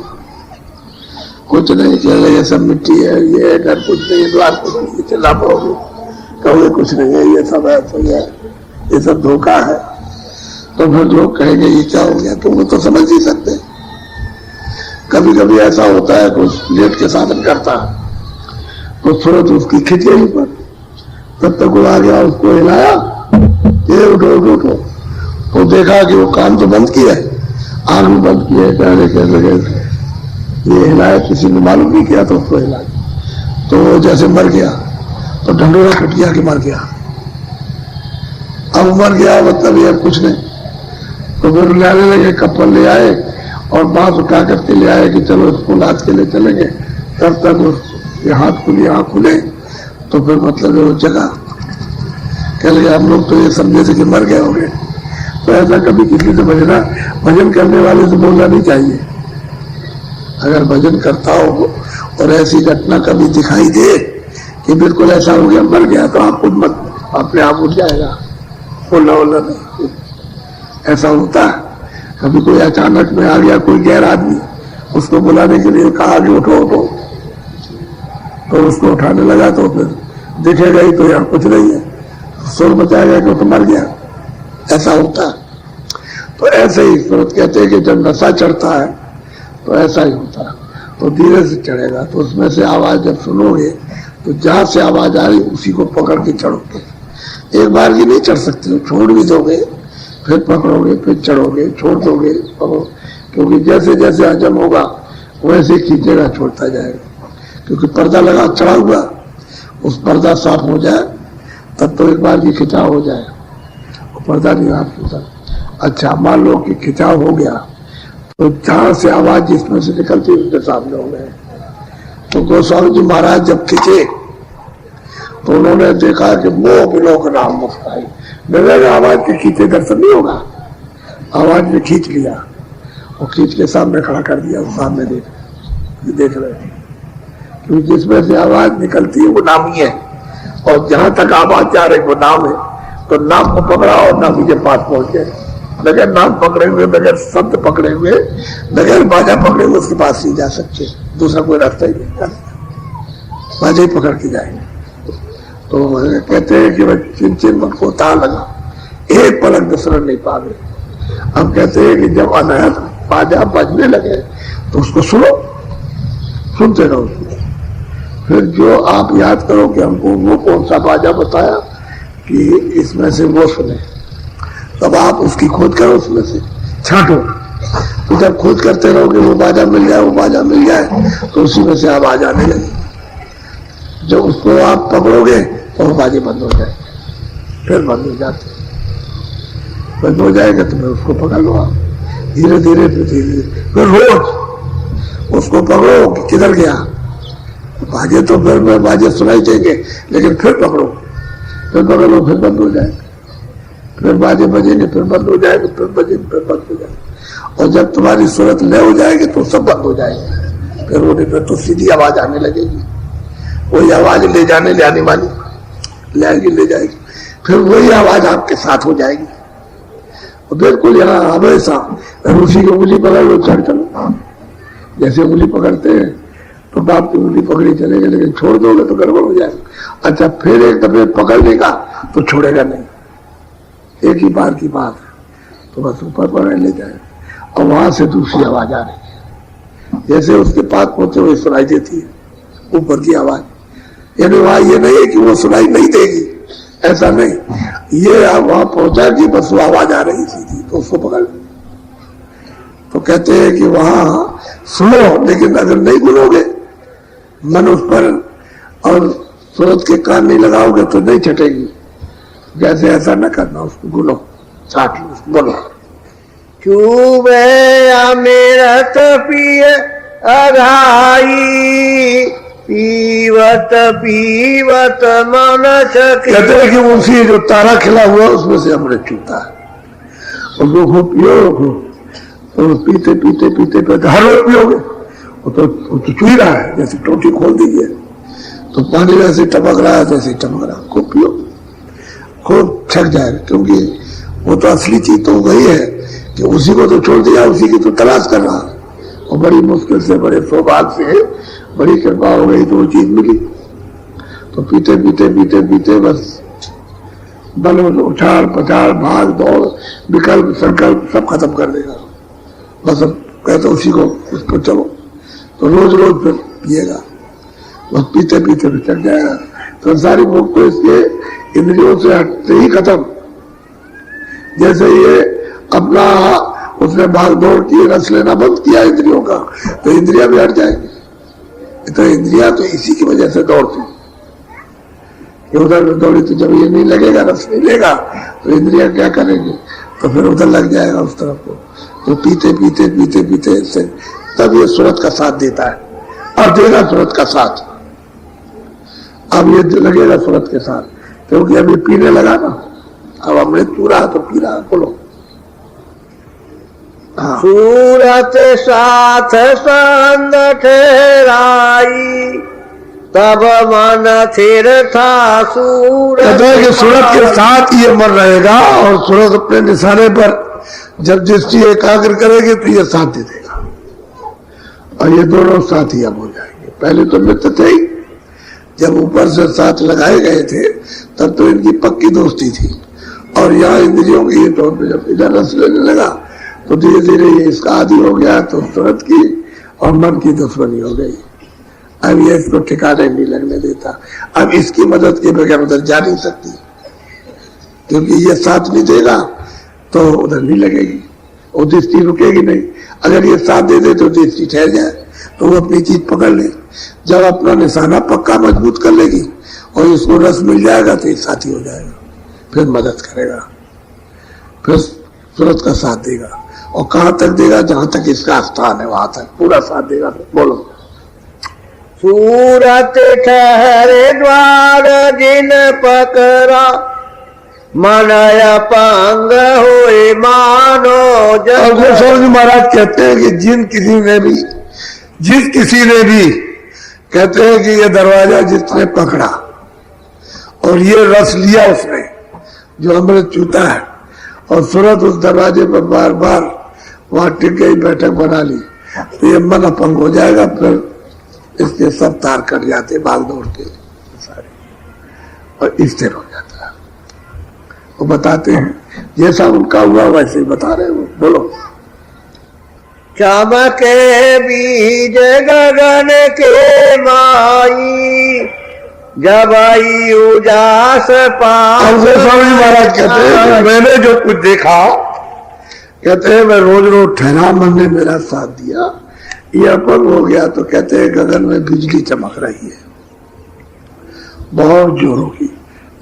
कुछ नहीं चल, ये सब मिट्टी है, ये घर कुछ नहीं, द्वार कुछ नहीं, चला पाओगे, कहोगे कुछ नहीं है, ये सब है, तो ये सब धोखा है। तो फिर लोग कहेंगे ये क्या हो गया, तुम तो समझ नहीं सकते। कभी कभी ऐसा होता है, कुछ लेट के साधन करता है तो सूरत उसकी खिंच गई ऊपर, तब तक वो आ गया, उसको हिलाया, ये उठो उठो उठो, तो देखा कि वो कान तो बंद किया है, आंख भी बंद की है, कैसे ये हिलाया, किसी ने मालूम नहीं किया, तो उसको हिलाया, तो वो जैसे मर गया, तो ढंडोरा कट गया कि मर गया। अब मर गया मतलब ये कुछ नहीं, तो फिर लाने लगे, कपल ले आए और बांस उठा करके ले आए कि चलो इसको लाद के ले चलेंगे। तब तक ये हाथ खुली, आंख खुले, तो फिर मतलब वो जगह कह लगे हम लोग तो ये समझे थे कि मर गए होंगे। तो ऐसा कभी किसी से भजन करने वाले से बोलना नहीं चाहिए। अगर भजन करता हो और ऐसी घटना कभी दिखाई दे कि बिल्कुल ऐसा हो गया, मर गया, तो आप खुद मत, अपने आप उठ जाएगा, बोलना बोलना नहीं। ऐसा होता है, कभी कोई अचानक में आ गया कोई गैर आदमी, उसको बुलाने के लिए कहा कि उठो उठो, तो उसको उठाने लगा, तो फिर दिखेगा ही तो यहाँ कुछ नहीं है, शोर मचाएगा कि तो मर गया, ऐसा होता है। तो ऐसे ही सूरत कहते हैं कि जब नशा चढ़ता है तो ऐसा ही होता है, तो धीरे से चढ़ेगा, तो उसमें से आवाज जब सुनोगे तो जहां से आवाज आ रही उसी को पकड़ के चढ़ोगे। एक बार की नहीं चढ़ सकते हो, छोड़ भी दोगे, फिर पकड़ोगे, फिर चढ़ोगे, छोड़ दोगे, क्योंकि जैसे जैसे हजम होगा वैसे खींचेगा, छोड़ता जाएगा, क्योंकि पर्दा लगा चढ़ा हुआ, उस पर्दा साफ हो जाए तब तो एक बार की खिंचाव हो जाए, वो पर्दा नहीं आप होता। अच्छा, मान लो कि खिंचाव हो गया, तो जहां से आवाज जिसमें से निकलती उसके सामने हो गए। तो गोस्वामी जी महाराज जब खींचे तो उन्होंने देखा कि मोह विलोक नाम मुफ्ताई, बगैर आवाज के खींचे दर्शन नहीं होगा, आवाज ने खींच लिया, वो खींच के सामने खड़ा कर दिया, वो सामने देख रहे हैं, क्योंकि जिसमें से आवाज निकलती है वो नाम ही है, और जहां तक आवाज जा रही वो नाम है। तो नाम को पकड़ा और नाम के पास पहुंच गए, बगैर नाम पकड़े हुए, बगैर शब्द पकड़े हुए, बगैर बाजा पकड़े हुए उसके पास नहीं जा सकते, दूसरा कोई रास्ता ही नहीं, बाजा ही पकड़ के जाएंगे। तो कहते हैं कि चिन चिन मन को ता लगा, एक पलक दसरन नहीं पा गए। अब कहते हैं कि जब अनायत बाजा बजने लगे तो उसको सुनो, सुनते रहो, फिर जो आप याद करो कि हमको वो कौन सा बाजा बताया कि इसमें से वो सुने, तब आप उसकी खोज करो, उसमें से छांटो। तो जब खोज करते रहोगे वो बाजा मिल जाए, वो बाजा मिल जाए, तो उसी में से आवाज आने लगी। जब उसको आप पकड़ोगे तो वो बाजे बंद हो जाए, फिर बंद हो जाते, बंद हो जाएगा तो फिर उसको पकड़ लो आप धीरे धीरे, फिर रोज उसको पकड़ो कि किधर गया। बाजे तो फिर में बाजे सुनाई देंगे, लेकिन फिर पकड़ो, फिर पकड़ो, फिर बंद हो जाएगा, फिर बाजे बजेंगे, फिर बंद हो जाएंगे, फिर बजेंगे, फिर बंद हो जाएंगे। और जब तुम्हारी सूरत ले हो जाएगी तो सब बंद हो जाएंगे, फिर वो फिर तो सीधी आवाज आने लगेगी, वही आवाज ले जाने ले आने वाली ले आएगी, ले जाएगी, फिर वही आवाज आपके साथ हो जाएगी। और बिल्कुल यहाँ हमेशा ऋषि की उंगली पकड़ लो, चढ़ चलो, जैसे उंगली पकड़ते हैं तो बाप की उंगली पकड़ी चलेगा, लेकिन छोड़ दोगे तो गड़बड़ हो जाएगा। अच्छा, फिर एक दफे पकड़ लेगा तो छोड़ेगा नहीं, एक ही बार की बात है, तो बस ऊपर पकड़ ले जाएगा। और वहां से दूसरी आवाज आ रही है, जैसे उसके पास पहुंचे हुए सुनाई देती है ऊपर की आवाज। यानी वहां ये नहीं है कि वो सुनाई नहीं देगी, ऐसा नहीं, ये आप वहां पहुंचा कि बस वो आवाज आ रही सीधी, तो उसको पकड़। तो कहते हैं कि वहां सुनो, लेकिन अगर नहीं गुनोगे मन उस पर और सूरत के कान नहीं लगाओगे तो नहीं छटेगी। जैसे ऐसा न करना, उसको गुनो, चाट लो, उसको बोलो। चूबे अमृत पिय अघाई, पीवत पीवत मन सके। कहते हैं कि उसी जो तारा खिला हुआ उसमें से अमृत चूता है, उसको खूब पियो, तो पीते पीते पीते पीते हर रोज पियोगे, वो तो चुई रहा है, जैसे टोटी खोल दीजिए तो पानी वैसे टपक रहा है, जैसे टपक रहा है, खूब पियो, खूब छक जाएगा। क्योंकि वो तो असली चीज तो वही है कि उसी को तो छोड़ दिया, उसी की तो तलाश कर रहा है, और बड़ी मुश्किल से, बड़े सौभाग्य से, बड़ी कृपा हो गई तो वो चीज मिली। तो पीते पीते पीते पीते बस बल उछाल पछाड़ भाग दौड़ विकल्प संकल्प सब खत्म कर देगा। बस अब कहते उसी को, उसको चलो, तो रोज रोज फिर पिएगा, बस पीते पीते फिर चल जाएगा। संसारी भोग तो इसके इंद्रियों से हटते ही खत्म। जैसे ये अपना उसने भाग दौड़ की, रस लेना बंद किया इंद्रियों का, तो इंद्रिया भी हट जाएंगी। तो इंद्रिया तो इसी की वजह से दौड़ती, उधर दौड़ी तो जब ये नहीं लगेगा, रस नहीं लेगा, तो इंद्रिया क्या करेंगे, तो फिर उधर लग जाएगा उस तरफ को। तो पीते पीते पीते पीते से तब ये सूरत का साथ देता है, और देगा सूरत का साथ। अब ये लगेगा सूरत के साथ, क्योंकि अभी पीने लगा ना, अब अमृत पी रहा तो पी रहा, बोलो। हाँ। सूरत साथ संग ठहराई, तब मन थिर था सूरत। कहते हैं कि सूरत के साथ ये मन रहेगा, और सूरत अपने निशाने पर जब दृष्टि एकाग्र करेगी तो ये साथ दे देगा, और ये दोनों साथ ही अब हो जाएंगे। पहले तो मित्र थे ही, जब ऊपर से साथ लगाए गए थे तब तो इनकी पक्की दोस्ती थी, और यहाँ इंद्रियों के तौर पर जब इधर रस लेने लगा तो धीरे धीरे ये इसका आदि हो गया, तो सूरत की और मन की दुश्मनी हो गई। अब ये इसको ठिकाने नहीं लगने देता, अब इसकी मदद के बगैर उधर जा नहीं सकती, क्योंकि ये साथ नहीं देगा तो उधर नहीं लगेगी, वो दृष्टि रुकेगी नहीं। अगर ये साथ दे दे तो दृष्टि ठहर जाए, तो वो अपनी चीज पकड़ ले। जब अपना निशाना पक्का मजबूत कर लेगी और इसको रस मिल जाएगा तो ये साथी हो जाएगा, फिर मदद करेगा, फिर सूरत का साथ देगा। और कहां तक देगा, जहां तक इसका स्थान है वहां तक पूरा साथ देगा। बोलो। सूरत ठहरे द्वार जिन पकड़ा, मन अपंग होए मानो जग। गोस्वामी महाराज कहते हैं कि जिस किसी ने भी कहते हैं कि ये दरवाजा जिसने पकड़ा और ये रस लिया उसने, जो अमृत चूता है, और सूरत उस दरवाजे पर बार बार वहां टिक गई, बैठक बना ली, तो ये मन अपंग हो जाएगा, फिर इसके सब तार कट जाते भाग दौड़ के सारे, और स्थिर हो जाता है। वो बताते हैं जैसा उनका हुआ वैसे ही बता रहे हो। बोलो। चमके बीज गगन के माई, जब आई उजास पास। स्वामी महाराज कहते हैं मैंने जो कुछ देखा, कहते हैं मैं रोज रोज ठहरा, मन ने मेरा साथ दिया, ये अपंग हो गया तो कहते हैं गगन में बिजली चमक रही है बहुत जोरों की।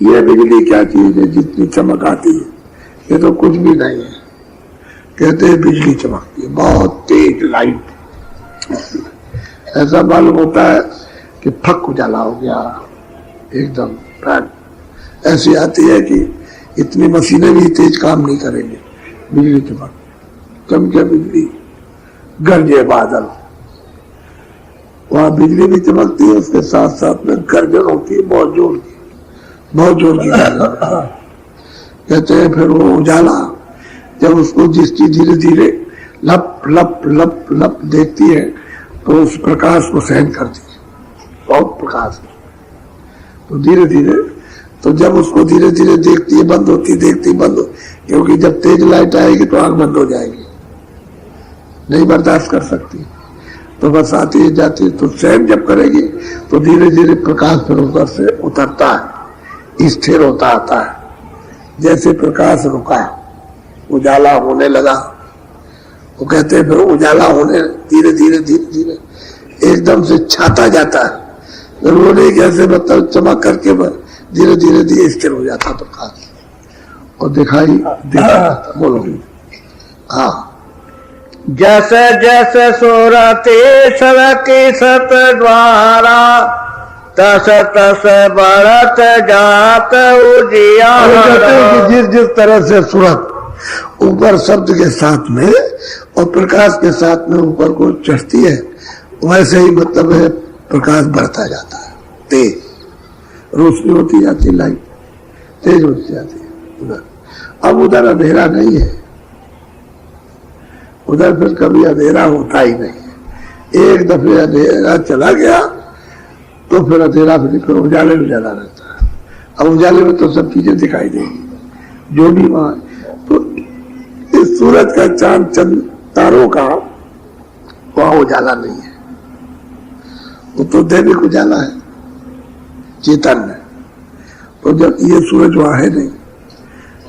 ये बिजली क्या चीज है, जितनी चमक आती है ये तो कुछ भी नहीं है। कहते हैं बिजली चमकती है, बहुत तेज लाइट, ऐसा मालूम होता है कि फक उजाला हो गया एकदम। ऐसी आती है कि इतनी मशीनें भी तेज काम नहीं करेंगे, बिजली चमक, चमके बिजली, गरजे बादल, वहां बिजली भी चमकती है, उसके साथ साथ में गर्जन होती है बहुत जोर की, बहुत जोर की गर्जन। कहते हैं फिर वो उजाला जब उसको जिसकी धीरे धीरे लप लप लप लप देखती है तो उस प्रकाश को सहन करती है, बहुत प्रकाश, तो धीरे धीरे, तो जब उसको धीरे धीरे देखती है बंद होती, देखती बंद हो, क्योंकि जब तेज लाइट आएगी तो आंख बंद हो जाएगी, नहीं बर्दाश्त कर सकती, तो बस आती है जाती है, तो सहन जब करेगी तो धीरे धीरे प्रकाश फिर ऊपर से उतरता है, स्थिर होता आता है। जैसे प्रकाश रुका, उजाला होने लगा, वो कहते हैं फिर उजाला होने धीरे धीरे धीरे धीरे एकदम से छाता जाता है, वो नहीं कैसे मतलब चमक करके धीरे धीरे धीरे स्थिर हो जाता प्रकाश और दिखाई देता। बोलो हाँ। जस जस सुरते सड़के सत द्वारा, तस तस बढ़त जात उजियारा। जिस जिस तरह से सूरत ऊपर शब्द के साथ में और प्रकाश के साथ में ऊपर को चढ़ती है, वैसे ही मतलब है प्रकाश बढ़ता जाता है, तेज रोशनी होती जाती, लाइट तेज होती जाती है उधर। अब उधर अंधेरा नहीं है, उधर फिर कभी अंधेरा होता ही नहीं है। एक दफे अंधेरा चला गया तो फिर अंधेरा फिर उजाले में उजाला रहता है। अब उजाले में तो सब चीजें दिखाई देंगी जो भी वहां, तो इस सूरज का चांद चंद तारों का वहां उजाला नहीं है, वो तो दैनिक उजाला है चेतन है। तो जब ये सूरज वहां है नहीं,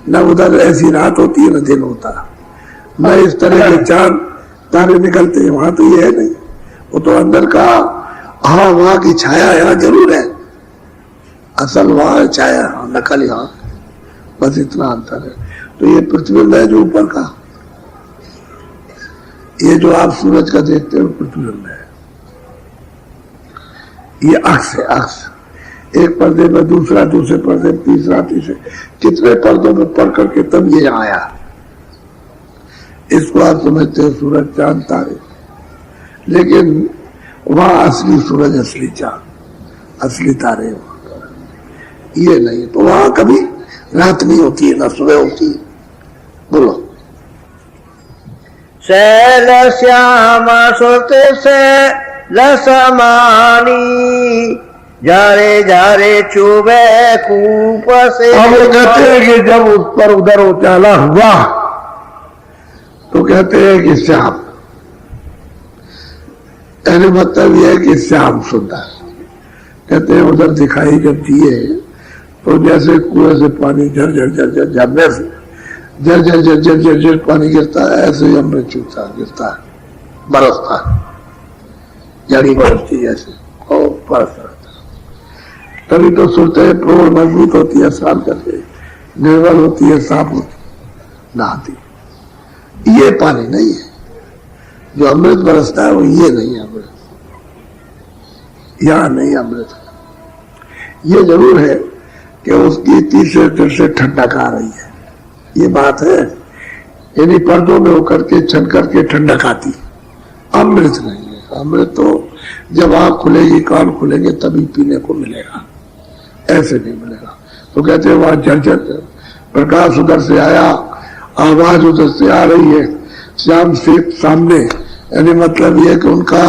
न उधर ऐसी रात होती है न दिन होता, न इस तरह के चांद तारे निकलते हैं, वहां तो ये है नहीं, वो तो अंदर का, हाँ वहां की छाया यहाँ जरूर है, असल वहां छाया, नकल यहाँ, बस इतना अंतर है। तो ये प्रतिबिंब है जो ऊपर का, ये जो आप सूरज का देखते हो प्रतिबिंब है, ये अक्स है, अक्स, एक पर्दे में दूसरा, दूसरे पर्दे में तीसरा, तीसरे, कितने पर्दों में पढ़ करके तब ये आया। इसको आप समझते हो सूरज चांद तारे, लेकिन वहां असली सूरज असली चांद असली तारे, ये नहीं। तो वहां कभी रात नहीं होती है ना सुबह होती है। बोलो शैल श्याम सुत से लसमानी, जारे जारे चुबे कूप से। अब वो कहते हैं कि जब उस पर उधर उजाला हुआ तो कहते हैं कि श्याम, यानी मतलब यह है कि श्याम सुंदर। कहते हैं उधर दिखाई जब दिए तो जैसे कुएं से पानी झर झर झर झर झरने से झर झर झर झर झर झर पानी गिरता है, ऐसे ही अमृत चूता गिरता है, बरसता है, जड़ी बरसती जैसे और बरसता रहता है। तभी तो सुनते प्रौढ़ मजबूत होती है, स्नान करके निर्बल होती है, साफ होती, नहाती। ये पानी नहीं है जो अमृत बरसता है, वो ये नहीं है अमृत, यहां नहीं अमृत। ये जरूर है कि उसकी तीसरे दिन से ठंडक आ रही है, ये बात है, यानी पर्दों में होकर के छन करके ठंडक आती, अमृत नहीं है। अमृत तो जब आंख खुलेगी कान खुलेंगे तभी पीने को मिलेगा, ऐसे नहीं मिलेगा। तो कहते हैं वहां झरझर प्रकाश उधर से आया, आवाज उधर से आ रही है, श्याम से सामने, यानी मतलब यह कि उनका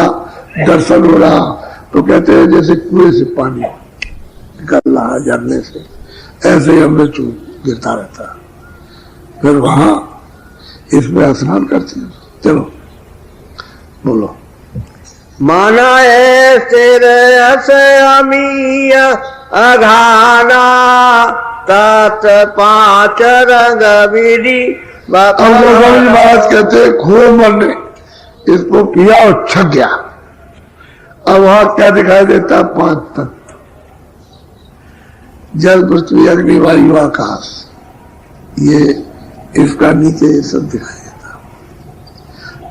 दर्शन हो रहा। तो कहते हैं जैसे कुएं से पानी निकल रहा झरने से, ऐसे ही अमृत गिरता रहता है। फिर वहां इसमें स्नान करते हैं। चलो बोलो। माना ऐसे अमीय अघाना तात पांच रंग विधि अब गोस्वामी महाराज कहते हैं खूब मरने इसको पिया और छक गया। अब वहां क्या दिखाई देता है? 5 तत्व, जल पृथ्वी अग्नि वायु आकाश, ये इसका नीचे ये सब दिखाई देता।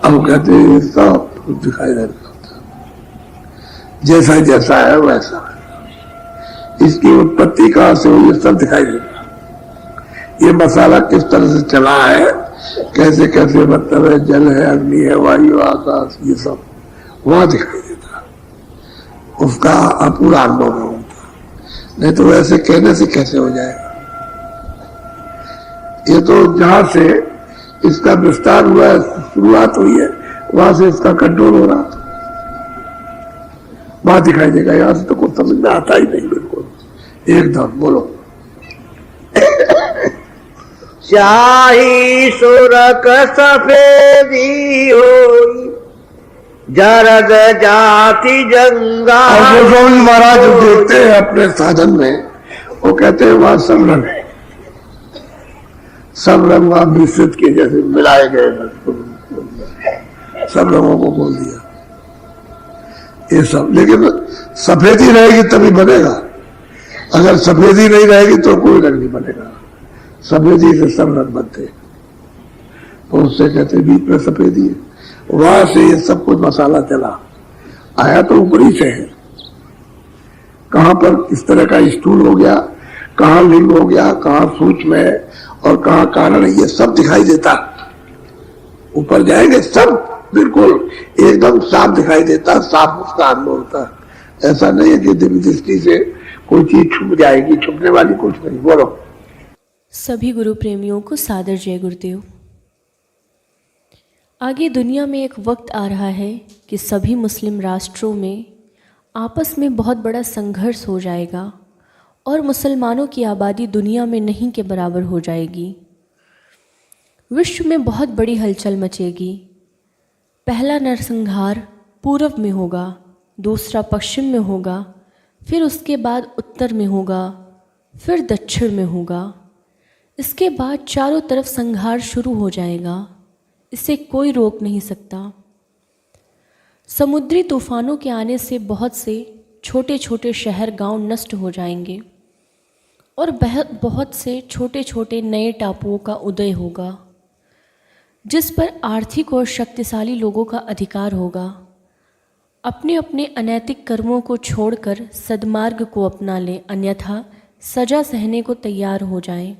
अब कहते हैं ये सब दिखाई देता, जैसा जैसा है वैसा है। इसकी उत्पत्ति कहां से हुई, ये सब दिखाई देता। ये मसाला किस तरह से चला है, कैसे कैसे मतलब है, जल है, अग्नि है, वायु, आकाश, ये सब वहां दिखाई देता। उसका पूरा अनुभव होता, नहीं तो वैसे कहने से कैसे हो जाएगा। ये तो जहां से इसका विस्तार हुआ है, शुरुआत हुई है, वहां से इसका कंट्रोल हो रहा था, वहां दिखाई देगा। यहां से तो कुछ समझ में आता ही नहीं बिल्कुल एकदम। बोलो। शाही सुरक सफेदी होई जरद जाति जंगा। और गोस्वामी महाराज जो देखते हैं अपने साधन में, वो कहते हैं वहां सब रंग है, सब रंग वहां मिश्रित के जैसे मिलाए गए, सब रंगों को बोल दिया ये सब। लेकिन सफेदी रहेगी तभी बनेगा, अगर सफेदी नहीं रहेगी तो कोई रंग नहीं बनेगा। सफेदी से सब रंग बनते, तो उससे कहते बीच में सफेदी है। वहां से ये सब कुछ मसाला चला आया, तो ऊपरी से है। कहां पर किस तरह का स्थूल हो गया, कहां लिंग हो गया, कहां सूक्ष्म है और कहां कारण है, ये सब दिखाई देता। ऊपर जाएंगे सब बिल्कुल एकदम साफ दिखाई देता, साफ उसका अनुभव होता। ऐसा नहीं है कि दिव्य दृष्टि से कोई चीज छुप जाएगी, छुपने वाली कुछ नहीं। बोलो। सभी गुरु प्रेमियों को सादर जय गुरुदेव। आगे दुनिया में एक वक्त आ रहा है कि सभी मुस्लिम राष्ट्रों में आपस में बहुत बड़ा संघर्ष हो जाएगा और मुसलमानों की आबादी दुनिया में नहीं के बराबर हो जाएगी। विश्व में बहुत बड़ी हलचल मचेगी। पहला नरसंहार पूर्व में होगा, दूसरा पश्चिम में होगा, फिर उसके बाद उत्तर में होगा, फिर दक्षिण में होगा। इसके बाद चारों तरफ संहार शुरू हो जाएगा, इसे कोई रोक नहीं सकता। समुद्री तूफानों के आने से बहुत से छोटे छोटे शहर गांव नष्ट हो जाएंगे और बहुत से छोटे छोटे नए टापुओं का उदय होगा, जिस पर आर्थिक और शक्तिशाली लोगों का अधिकार होगा। अपने अपने अनैतिक कर्मों को छोड़कर सद्मार्ग को अपना लें, अन्यथा सजा सहने को तैयार हो जाएं।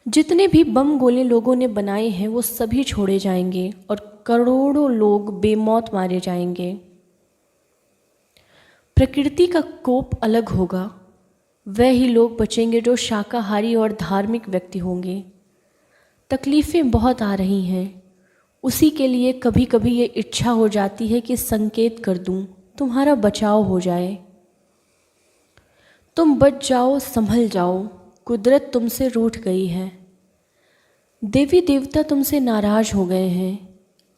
जितने भी बम गोले लोगों ने बनाए हैं वो सभी छोड़े जाएंगे और करोड़ों लोग बेमौत मारे जाएंगे। प्रकृति का कोप अलग होगा। वह ही लोग बचेंगे जो शाकाहारी और धार्मिक व्यक्ति होंगे। तकलीफ़ें बहुत आ रही हैं, उसी के लिए कभी कभी ये इच्छा हो जाती है कि संकेत कर दूं, तुम्हारा बचाव हो जाए, तुम बच जाओ, संभल जाओ। कुदरत तुमसे रूठ गई है, देवी देवता तुमसे नाराज हो गए हैं।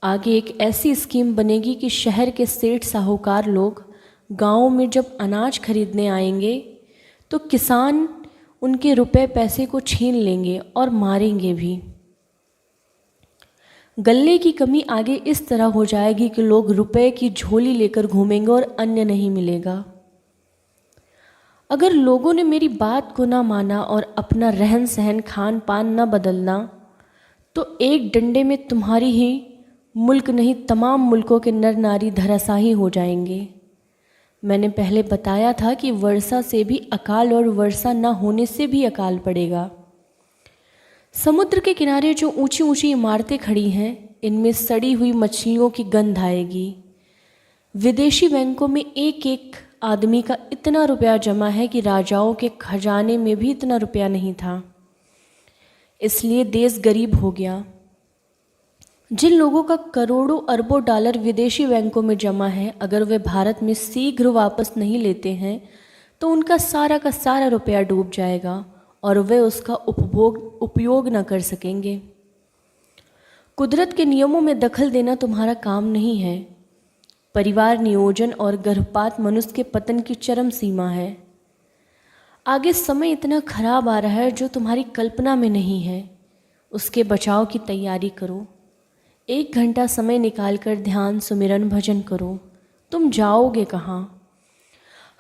आगे एक ऐसी स्कीम बनेगी कि शहर के सेठ साहूकार लोग गाँव में जब अनाज खरीदने आएंगे तो किसान उनके रुपए पैसे को छीन लेंगे और मारेंगे भी। गल्ले की कमी आगे इस तरह हो जाएगी कि लोग रुपए की झोली लेकर घूमेंगे और अन्न नहीं मिलेगा। अगर लोगों ने मेरी बात को ना माना और अपना रहन सहन खान पान ना बदलना तो एक डंडे में तुम्हारी ही मुल्क नहीं तमाम मुल्कों के नर नारी धराशायी हो जाएंगे। मैंने पहले बताया था कि वर्षा से भी अकाल और वर्षा न होने से भी अकाल पड़ेगा। समुद्र के किनारे जो ऊंची ऊंची इमारतें खड़ी हैं, इनमें सड़ी हुई मछलियों की गंध आएगी। विदेशी बैंकों में एक एक आदमी का इतना रुपया जमा है कि राजाओं के खजाने में भी इतना रुपया नहीं था, इसलिए देश गरीब हो गया। जिन लोगों का करोड़ों अरबों डॉलर विदेशी बैंकों में जमा है, अगर वे भारत में शीघ्र वापस नहीं लेते हैं तो उनका सारा का सारा रुपया डूब जाएगा और वे उसका उपयोग न कर सकेंगे। कुदरत के नियमों में दखल देना तुम्हारा काम नहीं है। परिवार नियोजन और गर्भपात मनुष्य के पतन की चरम सीमा है। आगे समय इतना खराब आ रहा है जो तुम्हारी कल्पना में नहीं है। उसके बचाव की तैयारी करो। 1 घंटा समय निकालकर ध्यान, सुमिरन, भजन करो। तुम जाओगे कहाँ?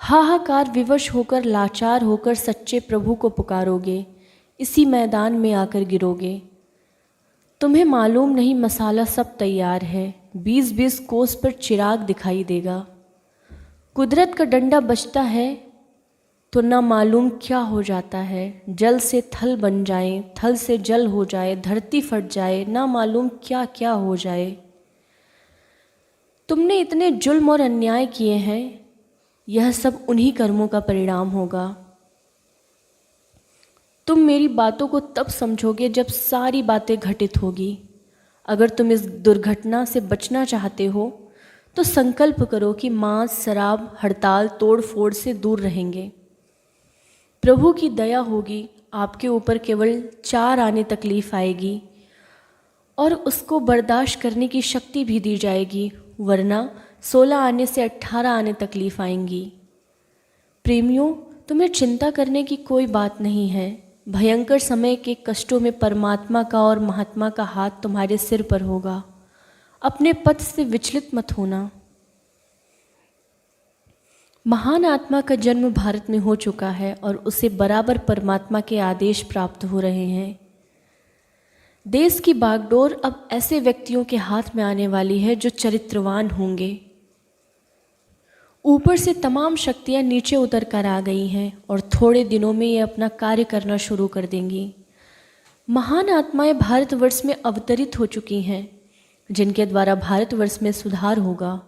हाहाकार विवश होकर, लाचार होकर सच्चे प्रभु को पुकारोगे। इसी मैदान में आकर गिरोगे। तुम्हें मालूम नहीं मसाला सब तैयार है। 20-20 कोस पर चिराग दिखाई देगा। कुदरत का डंडा बजता है तो ना मालूम क्या हो जाता है। जल से थल बन जाए, थल से जल हो जाए, धरती फट जाए, ना मालूम क्या क्या हो जाए। तुमने इतने जुल्म और अन्याय किए हैं, यह सब उन्हीं कर्मों का परिणाम होगा। तुम मेरी बातों को तब समझोगे जब सारी बातें घटित होगी। अगर तुम इस दुर्घटना से बचना चाहते हो तो संकल्प करो कि मांस, शराब, हड़ताल, तोड़ फोड़ से दूर रहेंगे। प्रभु की दया होगी, आपके ऊपर केवल 4 आने तकलीफ आएगी और उसको बर्दाश्त करने की शक्ति भी दी जाएगी, वरना 16 आने से 18 आने तकलीफ आएंगी। प्रेमियों, तुम्हें चिंता करने की कोई बात नहीं है। भयंकर समय के कष्टों में परमात्मा का और महात्मा का हाथ तुम्हारे सिर पर होगा। अपने पथ से विचलित मत होना। महान आत्मा का जन्म भारत में हो चुका है और उसे बराबर परमात्मा के आदेश प्राप्त हो रहे हैं। देश की बागडोर अब ऐसे व्यक्तियों के हाथ में आने वाली है जो चरित्रवान होंगे। ऊपर से तमाम शक्तियां नीचे उतर कर आ गई हैं और थोड़े दिनों में ये अपना कार्य करना शुरू कर देंगी। महान आत्माएं भारतवर्ष में अवतरित हो चुकी हैं, जिनके द्वारा भारतवर्ष में सुधार होगा।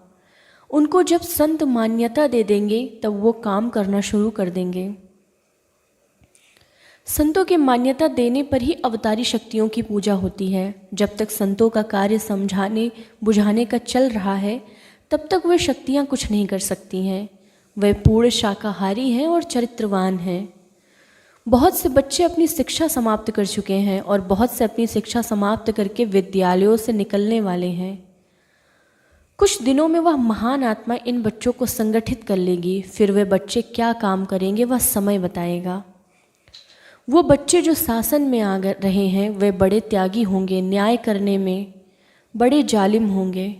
उनको जब संत मान्यता दे देंगे तब वो काम करना शुरू कर देंगे। संतों के मान्यता देने पर ही अवतारी शक्तियों की पूजा होती है। जब तक संतों का कार्य समझाने बुझाने का चल रहा है तब तक वे शक्तियाँ कुछ नहीं कर सकती हैं। वे पूर्ण शाकाहारी हैं और चरित्रवान हैं। बहुत से बच्चे अपनी शिक्षा समाप्त कर चुके हैं और बहुत से अपनी शिक्षा समाप्त करके विद्यालयों से निकलने वाले हैं। कुछ दिनों में वह महान आत्मा इन बच्चों को संगठित कर लेगी। फिर वे बच्चे क्या काम करेंगे वह समय बताएगा। वो बच्चे जो शासन में आ रहे हैं वे बड़े त्यागी होंगे, न्याय करने में बड़े जालिम होंगे।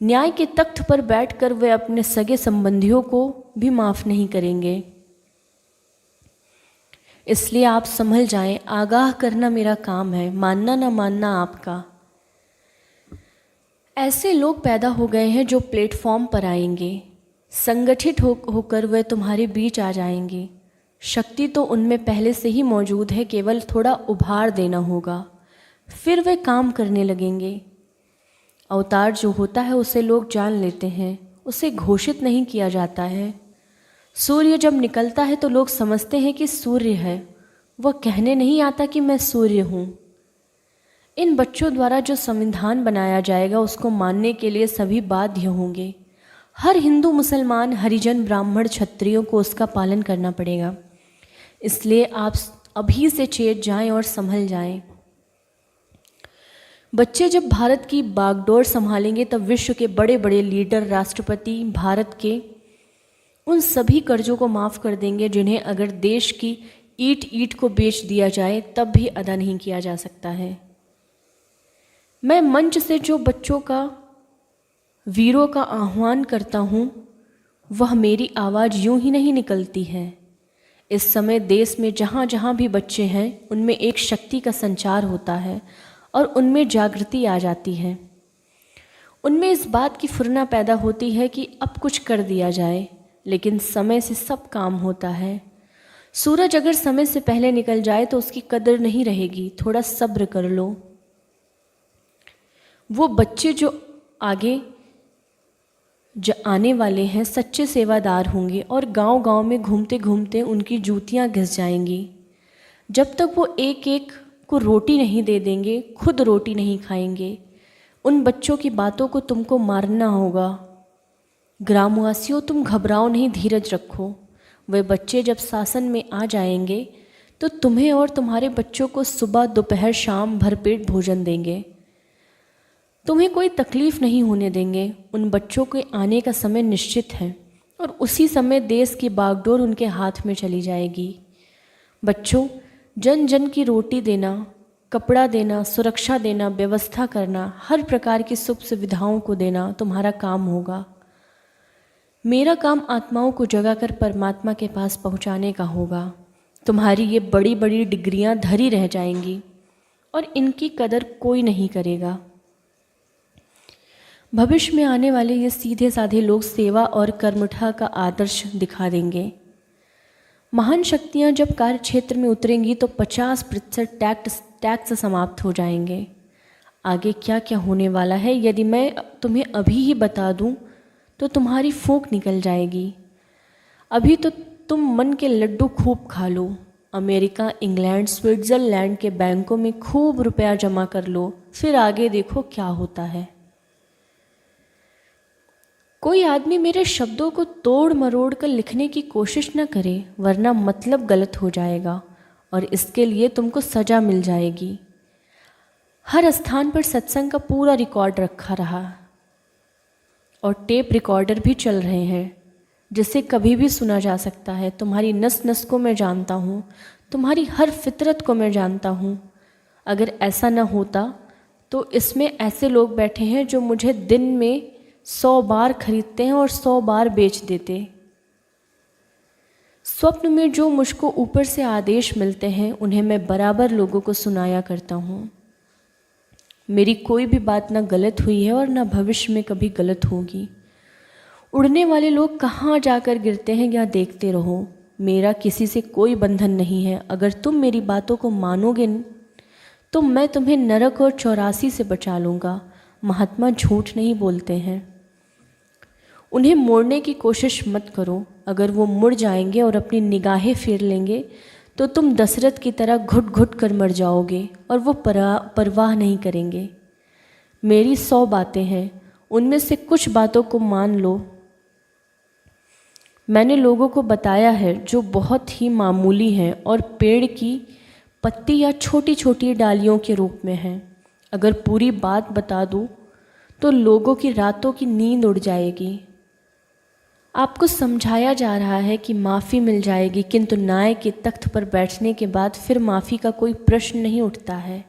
न्याय के तख्त पर बैठकर वे अपने सगे संबंधियों को भी माफ़ नहीं करेंगे। इसलिए आप संभल जाएं। आगाह करना मेरा काम है, मानना ना मानना आपका। ऐसे लोग पैदा हो गए हैं जो प्लेटफॉर्म पर आएंगे। संगठित होकर वे तुम्हारे बीच आ जाएंगे। शक्ति तो उनमें पहले से ही मौजूद है, केवल थोड़ा उभार देना होगा, फिर वे काम करने लगेंगे। अवतार जो होता है उसे लोग जान लेते हैं, उसे घोषित नहीं किया जाता है। सूर्य जब निकलता है तो लोग समझते हैं कि सूर्य है, वह कहने नहीं आता कि मैं सूर्य हूँ। इन बच्चों द्वारा जो संविधान बनाया जाएगा उसको मानने के लिए सभी बाध्य होंगे। हर हिंदू, मुसलमान, हरिजन, ब्राह्मण, क्षत्रियों को उसका पालन करना पड़ेगा। इसलिए आप अभी से चेत जाएं और संभल जाएं। बच्चे जब भारत की बागडोर संभालेंगे तब विश्व के बड़े बड़े लीडर, राष्ट्रपति भारत के उन सभी कर्जों को माफ़ कर देंगे जिन्हें अगर देश की ईंट ईंट को बेच दिया जाए तब भी अदा नहीं किया जा सकता है। मैं मंच से जो बच्चों का, वीरों का आह्वान करता हूँ वह मेरी आवाज़ यूं ही नहीं निकलती है। इस समय देश में जहाँ जहाँ भी बच्चे हैं उनमें एक शक्ति का संचार होता है और उनमें जागृति आ जाती है। उनमें इस बात की फुर्ना पैदा होती है कि अब कुछ कर दिया जाए, लेकिन समय से सब काम होता है। सूरज अगर समय से पहले निकल जाए तो उसकी कदर नहीं रहेगी, थोड़ा सब्र कर लो। वो बच्चे जो आगे आने वाले हैं सच्चे सेवादार होंगे और गांव-गांव में घूमते घूमते उनकी जूतियां घिस जाएंगी। जब तक वो एक एक को रोटी नहीं दे देंगे, खुद रोटी नहीं खाएंगे। उन बच्चों की बातों को तुमको मारना होगा। ग्रामवासियों, तुम घबराओ नहीं, धीरज रखो। वे बच्चे जब शासन में आ जाएंगे तो तुम्हें और तुम्हारे बच्चों को सुबह, दोपहर, शाम भरपेट भोजन देंगे। तुम्हें कोई तकलीफ नहीं होने देंगे। उन बच्चों के आने का समय निश्चित है और उसी समय देश की बागडोर उनके हाथ में चली जाएगी। बच्चों, जन जन की रोटी देना, कपड़ा देना, सुरक्षा देना, व्यवस्था करना, हर प्रकार की सुख सुविधाओं को देना तुम्हारा काम होगा। मेरा काम आत्माओं को जगाकर परमात्मा के पास पहुंचाने का होगा। तुम्हारी ये बड़ी बड़ी डिग्रियां धरी रह जाएंगी और इनकी कदर कोई नहीं करेगा। भविष्य में आने वाले ये सीधे साधे लोग सेवा और कर्मठा का आदर्श दिखा देंगे। महान शक्तियां जब कार्य क्षेत्र में उतरेंगी तो 50% टैक्स समाप्त हो जाएंगे। आगे क्या क्या होने वाला है यदि मैं तुम्हें अभी ही बता दूं तो तुम्हारी फूंक निकल जाएगी। अभी तो तुम मन के लड्डू खूब खा लो। अमेरिका, इंग्लैंड, स्विट्ज़रलैंड के बैंकों में खूब रुपया जमा कर लो, फिर आगे देखो क्या होता है। कोई आदमी मेरे शब्दों को तोड़ मरोड़ कर लिखने की कोशिश न करे, वरना मतलब गलत हो जाएगा और इसके लिए तुमको सज़ा मिल जाएगी। हर स्थान पर सत्संग का पूरा रिकॉर्ड रखा रहा और टेप रिकॉर्डर भी चल रहे हैं जिसे कभी भी सुना जा सकता है। तुम्हारी नस नस को मैं जानता हूँ, तुम्हारी हर फितरत को मैं जानता हूँ। अगर ऐसा न होता तो इसमें ऐसे लोग बैठे हैं जो मुझे दिन में 100 बार खरीदते हैं और 100 बार बेच देते। स्वप्न में जो मुझको ऊपर से आदेश मिलते हैं उन्हें मैं बराबर लोगों को सुनाया करता हूँ। मेरी कोई भी बात ना गलत हुई है और ना भविष्य में कभी गलत होगी। उड़ने वाले लोग कहाँ जाकर गिरते हैं या देखते रहो। मेरा किसी से कोई बंधन नहीं है। अगर तुम मेरी बातों को मानोगे तो मैं तुम्हें नरक और 84 से बचा लूँगा। महात्मा झूठ नहीं बोलते हैं। उन्हें मोड़ने की कोशिश मत करो। अगर वो मुड़ जाएंगे और अपनी निगाहें फेर लेंगे तो तुम दशरथ की तरह घुट घुट कर मर जाओगे और वो परवाह नहीं करेंगे। मेरी 100 बातें हैं, उनमें से कुछ बातों को मान लो। मैंने लोगों को बताया है जो बहुत ही मामूली हैं और पेड़ की पत्ती या छोटी छोटी डालियों के रूप में हैं। अगर पूरी बात बता दूं तो लोगों की रातों की नींद उड़ जाएगी। आपको समझाया जा रहा है कि माफ़ी मिल जाएगी, किंतु न्याय के तख्त पर बैठने के बाद फिर माफ़ी का कोई प्रश्न नहीं उठता है।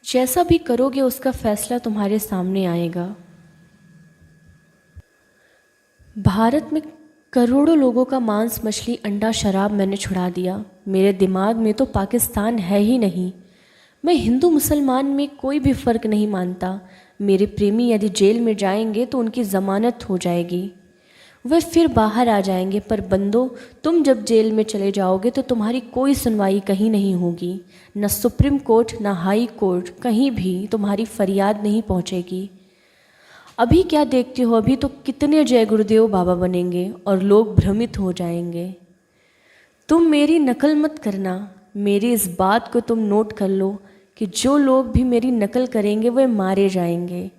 जैसा भी करोगे उसका फैसला तुम्हारे सामने आएगा। भारत में करोड़ों लोगों का मांस, मछली, अंडा, शराब मैंने छुड़ा दिया। मेरे दिमाग में तो पाकिस्तान है ही नहीं। मैं हिंदू मुसलमान में कोई भी फ़र्क नहीं मानता। मेरे प्रेमी यदि जेल में जाएंगे तो उनकी ज़मानत हो जाएगी, वे फिर बाहर आ जाएंगे। पर बंदो, तुम जब जेल में चले जाओगे तो तुम्हारी कोई सुनवाई कहीं नहीं होगी। न सुप्रीम कोर्ट न हाई कोर्ट, कहीं भी तुम्हारी फरियाद नहीं पहुंचेगी। अभी क्या देखते हो, अभी तो कितने जय गुरुदेव बाबा बनेंगे और लोग भ्रमित हो जाएंगे। तुम मेरी नकल मत करना। मेरी इस बात को तुम नोट कर लो कि जो लोग भी मेरी नकल करेंगे वे मारे जाएंगे।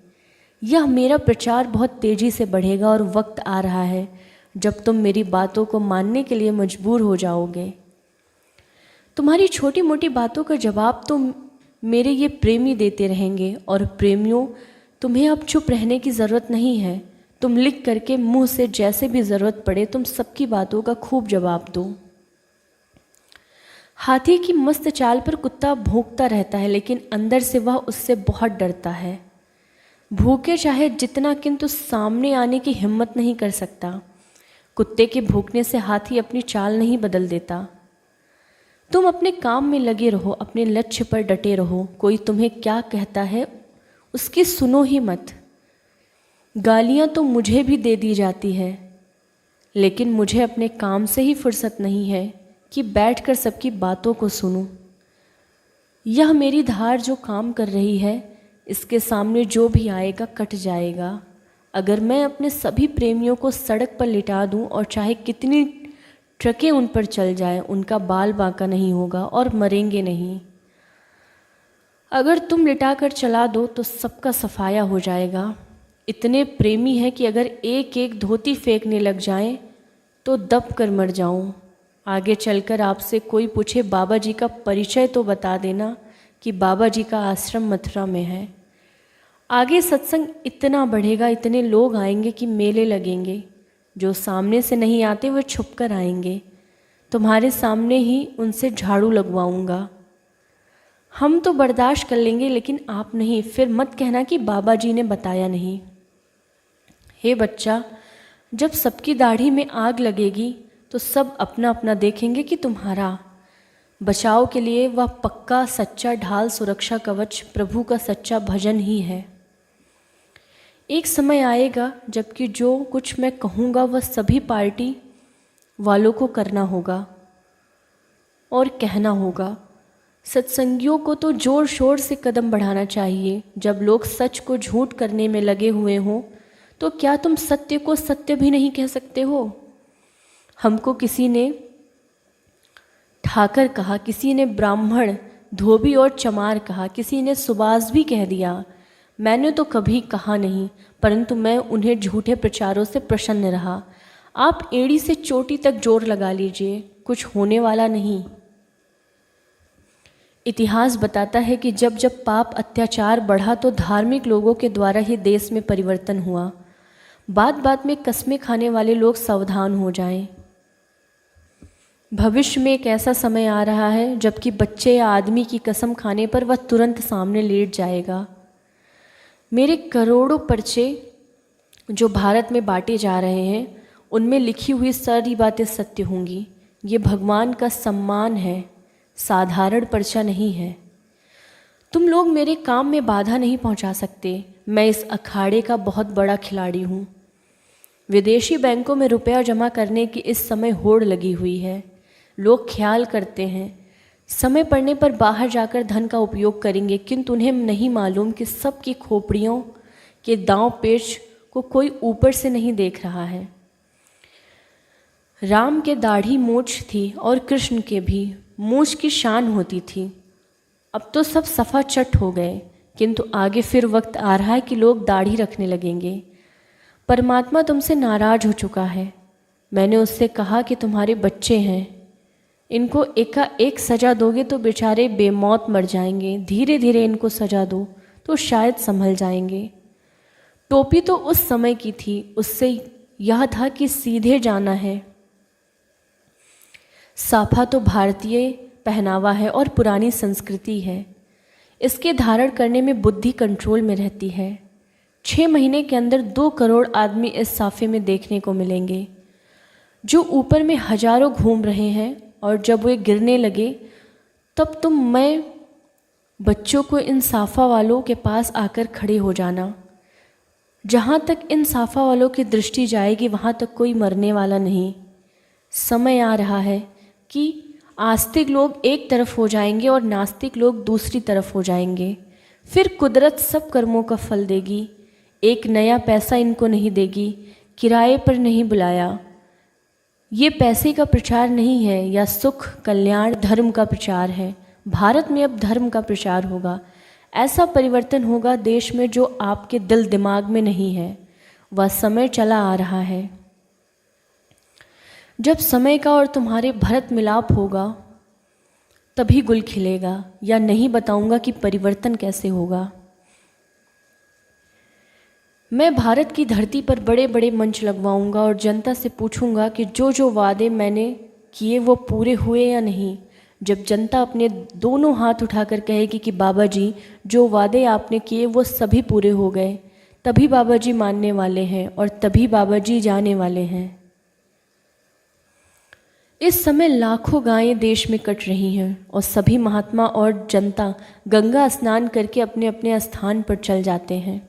यह मेरा प्रचार बहुत तेज़ी से बढ़ेगा और वक्त आ रहा है जब तुम मेरी बातों को मानने के लिए मजबूर हो जाओगे। तुम्हारी छोटी मोटी बातों का जवाब तो मेरे ये प्रेमी देते रहेंगे। और प्रेमियों, तुम्हें अब चुप रहने की ज़रूरत नहीं है। तुम लिख करके मुंह से जैसे भी ज़रूरत पड़े तुम सबकी बातों का खूब जवाब दो। हाथी की मस्त चाल पर कुत्ता भौंकता रहता है, लेकिन अंदर से वह उससे बहुत डरता है। भूखे चाहे जितना, किंतु सामने आने की हिम्मत नहीं कर सकता। कुत्ते के भौंकने से हाथी अपनी चाल नहीं बदल देता। तुम अपने काम में लगे रहो, अपने लक्ष्य पर डटे रहो। कोई तुम्हें क्या कहता है उसकी सुनो ही मत। गालियाँ तो मुझे भी दे दी जाती है, लेकिन मुझे अपने काम से ही फुर्सत नहीं है कि बैठकर सबकी बातों को सुनूं। यह मेरी धार जो काम कर रही है, इसके सामने जो भी आएगा कट जाएगा। अगर मैं अपने सभी प्रेमियों को सड़क पर लिटा दूं और चाहे कितनी ट्रकें उन पर चल जाएं, उनका बाल बांका नहीं होगा और मरेंगे नहीं। अगर तुम लिटा कर चला दो तो सबका सफाया हो जाएगा। इतने प्रेमी हैं कि अगर एक एक धोती फेंकने लग जाएं तो दब कर मर जाऊं। आगे चलकर आपसे कोई पूछे बाबा जी का परिचय तो बता देना कि बाबा जी का आश्रम मथुरा में है। आगे सत्संग इतना बढ़ेगा, इतने लोग आएंगे कि मेले लगेंगे। जो सामने से नहीं आते वो छुप कर आएंगे। तुम्हारे सामने ही उनसे झाड़ू लगवाऊंगा। हम तो बर्दाश्त कर लेंगे, लेकिन आप नहीं। फिर मत कहना कि बाबा जी ने बताया नहीं। हे बच्चा, जब सबकी दाढ़ी में आग लगेगी तो सब अपना अपना देखेंगे कि तुम्हारा बचाव के लिए वह पक्का सच्चा ढाल, सुरक्षा कवच प्रभु का सच्चा भजन ही है। एक समय आएगा जबकि जो कुछ मैं कहूँगा वह सभी पार्टी वालों को करना होगा और कहना होगा। सत्संगियों को तो जोर शोर से कदम बढ़ाना चाहिए। जब लोग सच को झूठ करने में लगे हुए हों तो क्या तुम सत्य को सत्य भी नहीं कह सकते हो? हमको किसी ने ठाकर कहा, किसी ने ब्राह्मण, धोबी और चमार कहा, किसी ने सुबास भी कह दिया। मैंने तो कभी कहा नहीं, परंतु मैं उन्हें झूठे प्रचारों से प्रसन्न रहा। आप एड़ी से चोटी तक जोर लगा लीजिए, कुछ होने वाला नहीं। इतिहास बताता है कि जब जब पाप अत्याचार बढ़ा तो धार्मिक लोगों के द्वारा ही देश में परिवर्तन हुआ। बात बात में कस्में खाने वाले लोग सावधान हो जाएं। भविष्य में एक ऐसा समय आ रहा है जबकि बच्चे या आदमी की कसम खाने पर वह तुरंत सामने लेट जाएगा। मेरे करोड़ों पर्चे जो भारत में बांटे जा रहे हैं उनमें लिखी हुई सारी बातें सत्य होंगी। ये भगवान का सम्मान है, साधारण पर्चा नहीं है। तुम लोग मेरे काम में बाधा नहीं पहुंचा सकते। मैं इस अखाड़े का बहुत बड़ा खिलाड़ी हूँ। विदेशी बैंकों में रुपया जमा करने की इस समय होड़ लगी हुई है। लोग ख्याल करते हैं समय पड़ने पर बाहर जाकर धन का उपयोग करेंगे, किंतु उन्हें नहीं मालूम कि सबकी खोपड़ियों के दांव पेच को कोई ऊपर से नहीं देख रहा है। राम के दाढ़ी मूछ थी और कृष्ण के भी मूछ की शान होती थी। अब तो सब सफ़ा चट हो गए, किंतु आगे फिर वक्त आ रहा है कि लोग दाढ़ी रखने लगेंगे। परमात्मा तुमसे नाराज हो चुका है। मैंने उससे कहा कि तुम्हारे बच्चे हैं, इनको एकाएक सज़ा दोगे तो बेचारे बेमौत मर जाएंगे। धीरे धीरे इनको सज़ा दो तो शायद संभल जाएंगे। टोपी तो उस समय की थी, उससे यह था कि सीधे जाना है। साफा तो भारतीय पहनावा है और पुरानी संस्कृति है। इसके धारण करने में बुद्धि कंट्रोल में रहती है। 6 महीने के अंदर 2 करोड़ आदमी इस साफे में देखने को मिलेंगे, जो ऊपर में हजारों घूम रहे हैं। और जब वे गिरने लगे तब मैं बच्चों को इन साफा वालों के पास आकर खड़े हो जाना। जहाँ तक इन साफा वालों की दृष्टि जाएगी वहाँ तक कोई मरने वाला नहीं। समय आ रहा है कि आस्तिक लोग एक तरफ हो जाएंगे और नास्तिक लोग दूसरी तरफ हो जाएंगे। फिर कुदरत सब कर्मों का फल देगी। एक नया पैसा इनको नहीं देगी, किराए पर नहीं बुलाया। ये पैसे का प्रचार नहीं है या सुख कल्याण धर्म का प्रचार है। भारत में अब धर्म का प्रचार होगा। ऐसा परिवर्तन होगा देश में जो आपके दिल दिमाग में नहीं है। वह समय चला आ रहा है। जब समय का और तुम्हारे भरत मिलाप होगा तभी गुल खिलेगा, या नहीं बताऊंगा कि परिवर्तन कैसे होगा। मैं भारत की धरती पर बड़े बड़े मंच लगवाऊंगा और जनता से पूछूंगा कि जो जो वादे मैंने किए वो पूरे हुए या नहीं। जब जनता अपने दोनों हाथ उठाकर कहेगी कि बाबा जी जो वादे आपने किए वो सभी पूरे हो गए, तभी बाबा जी मानने वाले हैं और तभी बाबा जी जाने वाले हैं। इस समय लाखों गायें देश में कट रही हैं और सभी महात्मा और जनता गंगा स्नान करके अपने अपने स्थान पर चल जाते हैं।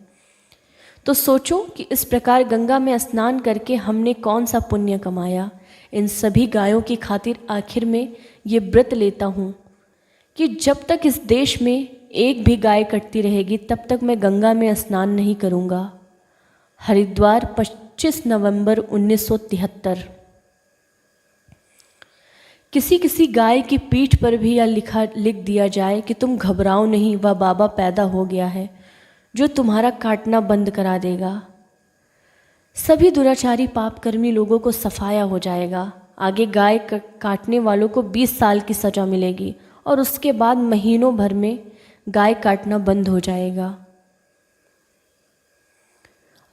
तो सोचो कि इस प्रकार गंगा में स्नान करके हमने कौन सा पुण्य कमाया। इन सभी गायों की खातिर आखिर में ये व्रत लेता हूँ कि जब तक इस देश में एक भी गाय कटती रहेगी तब तक मैं गंगा में स्नान नहीं करूँगा। हरिद्वार 25 नवंबर 1973। किसी किसी गाय की पीठ पर भी यह लिख दिया जाए कि तुम घबराओ नहीं, वह बाबा पैदा हो गया है जो तुम्हारा काटना बंद करा देगा। सभी दुराचारी पापकर्मी लोगों को सफाया हो जाएगा। आगे गाय काटने वालों को 20 साल की सज़ा मिलेगी और उसके बाद महीनों भर में गाय काटना बंद हो जाएगा।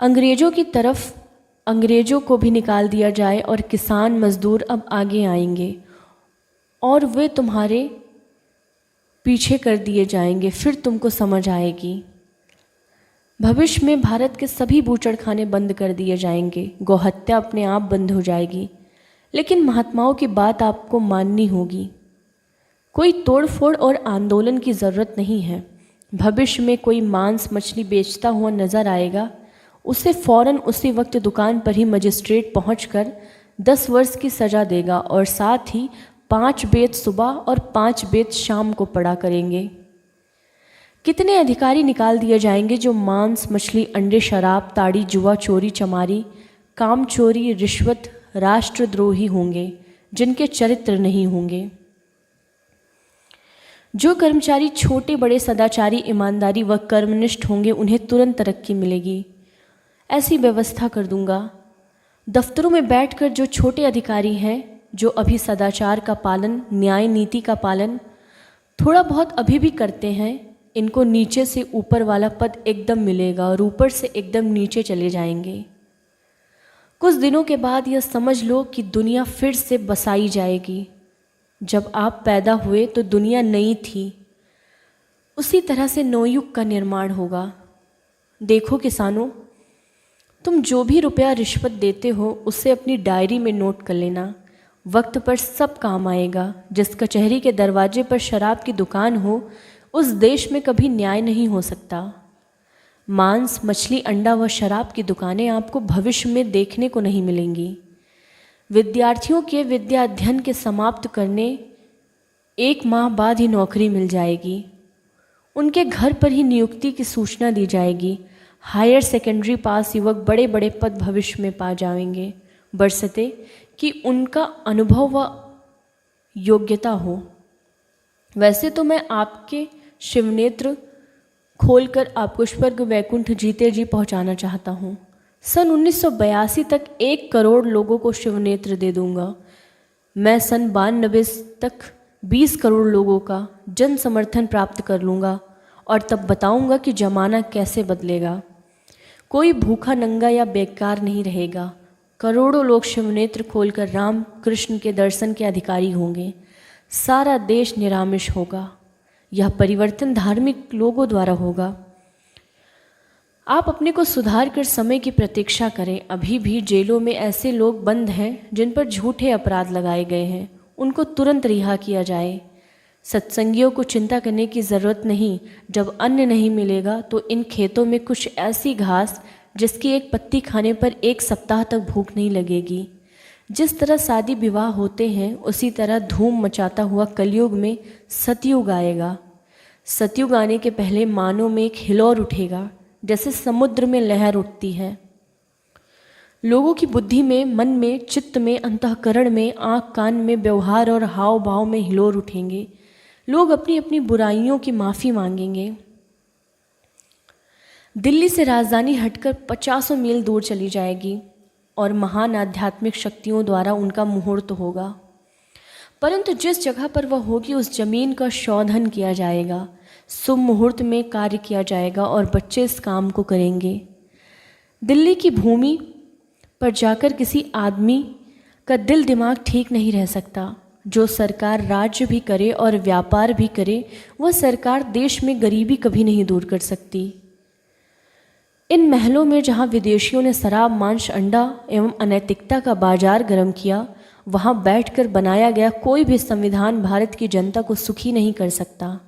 अंग्रेज़ों की तरफ अंग्रेज़ों को भी निकाल दिया जाए और किसान मज़दूर अब आगे आएंगे और वे तुम्हारे पीछे कर दिए जाएंगे, फिर तुमको समझ आएगी। भविष्य में भारत के सभी बूचड़खाने बंद कर दिए जाएंगे, गौहत्या अपने आप बंद हो जाएगी। लेकिन महात्माओं की बात आपको माननी होगी। कोई तोड़फोड़ और आंदोलन की ज़रूरत नहीं है। भविष्य में कोई मांस मछली बेचता हुआ नज़र आएगा, उसे फ़ौरन उसी वक्त दुकान पर ही मजिस्ट्रेट पहुंचकर 10 वर्ष की सज़ा देगा और साथ ही 5 बेत सुबह और 5 बेत शाम को पड़ा करेंगे। कितने अधिकारी निकाल दिए जाएंगे जो मांस मछली अंडे शराब ताड़ी जुआ चोरी चमारी काम चोरी रिश्वत राष्ट्रद्रोही होंगे, जिनके चरित्र नहीं होंगे। जो कर्मचारी छोटे बड़े सदाचारी ईमानदारी व कर्मनिष्ठ होंगे, उन्हें तुरंत तरक्की मिलेगी। ऐसी व्यवस्था कर दूंगा। दफ्तरों में बैठकर जो छोटे अधिकारी हैं, जो अभी सदाचार का पालन न्याय नीति का पालन थोड़ा बहुत अभी भी करते हैं, इनको नीचे से ऊपर वाला पद एकदम मिलेगा और ऊपर से एकदम नीचे चले जाएंगे। कुछ दिनों के बाद यह समझ लो कि दुनिया फिर से बसाई जाएगी। जब आप पैदा हुए तो दुनिया नई थी, उसी तरह से नवयुग का निर्माण होगा। देखो किसानों, तुम जो भी रुपया रिश्वत देते हो उसे अपनी डायरी में नोट कर लेना। वक्त पर सब काम आएगा। जिस कचहरी के दरवाजे पर शराब की दुकान हो, उस देश में कभी न्याय नहीं हो सकता। मांस मछली अंडा व शराब की दुकानें आपको भविष्य में देखने को नहीं मिलेंगी। विद्यार्थियों के विद्या अध्ययन के समाप्त करने 1 माह बाद ही नौकरी मिल जाएगी। उनके घर पर ही नियुक्ति की सूचना दी जाएगी। हायर सेकेंडरी पास युवक बड़े बड़े पद भविष्य में पा जाएंगे, बशर्ते कि उनका अनुभव व योग्यता हो। वैसे तो मैं आपके शिवनेत्र खोलकर आपको स्वर्ग वैकुंठ जीते जी पहुंचाना चाहता हूँ। सन 1982 तक 1 करोड़ लोगों को शिवनेत्र दे दूंगा। मैं सन 92 तक 20 करोड़ लोगों का जन समर्थन प्राप्त कर लूँगा और तब बताऊंगा कि जमाना कैसे बदलेगा। कोई भूखा नंगा या बेकार नहीं रहेगा। करोड़ों लोग शिवनेत्र खोलकर राम कृष्ण के दर्शन के अधिकारी होंगे। सारा देश निरामिष होगा। यह परिवर्तन धार्मिक लोगों द्वारा होगा। आप अपने को सुधार कर समय की प्रतीक्षा करें। अभी भी जेलों में ऐसे लोग बंद हैं जिन पर झूठे अपराध लगाए गए हैं, उनको तुरंत रिहा किया जाए। सत्संगियों को चिंता करने की ज़रूरत नहीं। जब अन्न नहीं मिलेगा तो इन खेतों में कुछ ऐसी घास जिसकी एक पत्ती खाने पर 1 सप्ताह तक भूख नहीं लगेगी। जिस तरह शादी विवाह होते हैं, उसी तरह धूम मचाता हुआ कलयुग में सतयुग आएगा। सतयुग आने के पहले मानव में एक हिलोर उठेगा, जैसे समुद्र में लहर उठती है। लोगों की बुद्धि में, मन में, चित्त में, अंतःकरण में, आँख कान में, व्यवहार और हाव भाव में हिलोर उठेंगे। लोग अपनी अपनी बुराइयों की माफ़ी मांगेंगे। दिल्ली से राजधानी हटकर 50 मील दूर चली जाएगी और महान आध्यात्मिक शक्तियों द्वारा उनका मुहूर्त होगा। परंतु जिस जगह पर वह होगी उस जमीन का शोधन किया जाएगा, शुभ मुहूर्त में कार्य किया जाएगा और बच्चे इस काम को करेंगे। दिल्ली की भूमि पर जाकर किसी आदमी का दिल दिमाग ठीक नहीं रह सकता। जो सरकार राज्य भी करे और व्यापार भी करे, वह सरकार देश में गरीबी कभी नहीं दूर कर सकती। इन महलों में जहाँ विदेशियों ने शराब मांस अंडा एवं अनैतिकता का बाजार गर्म किया, वहाँ बैठकर बनाया गया कोई भी संविधान भारत की जनता को सुखी नहीं कर सकता।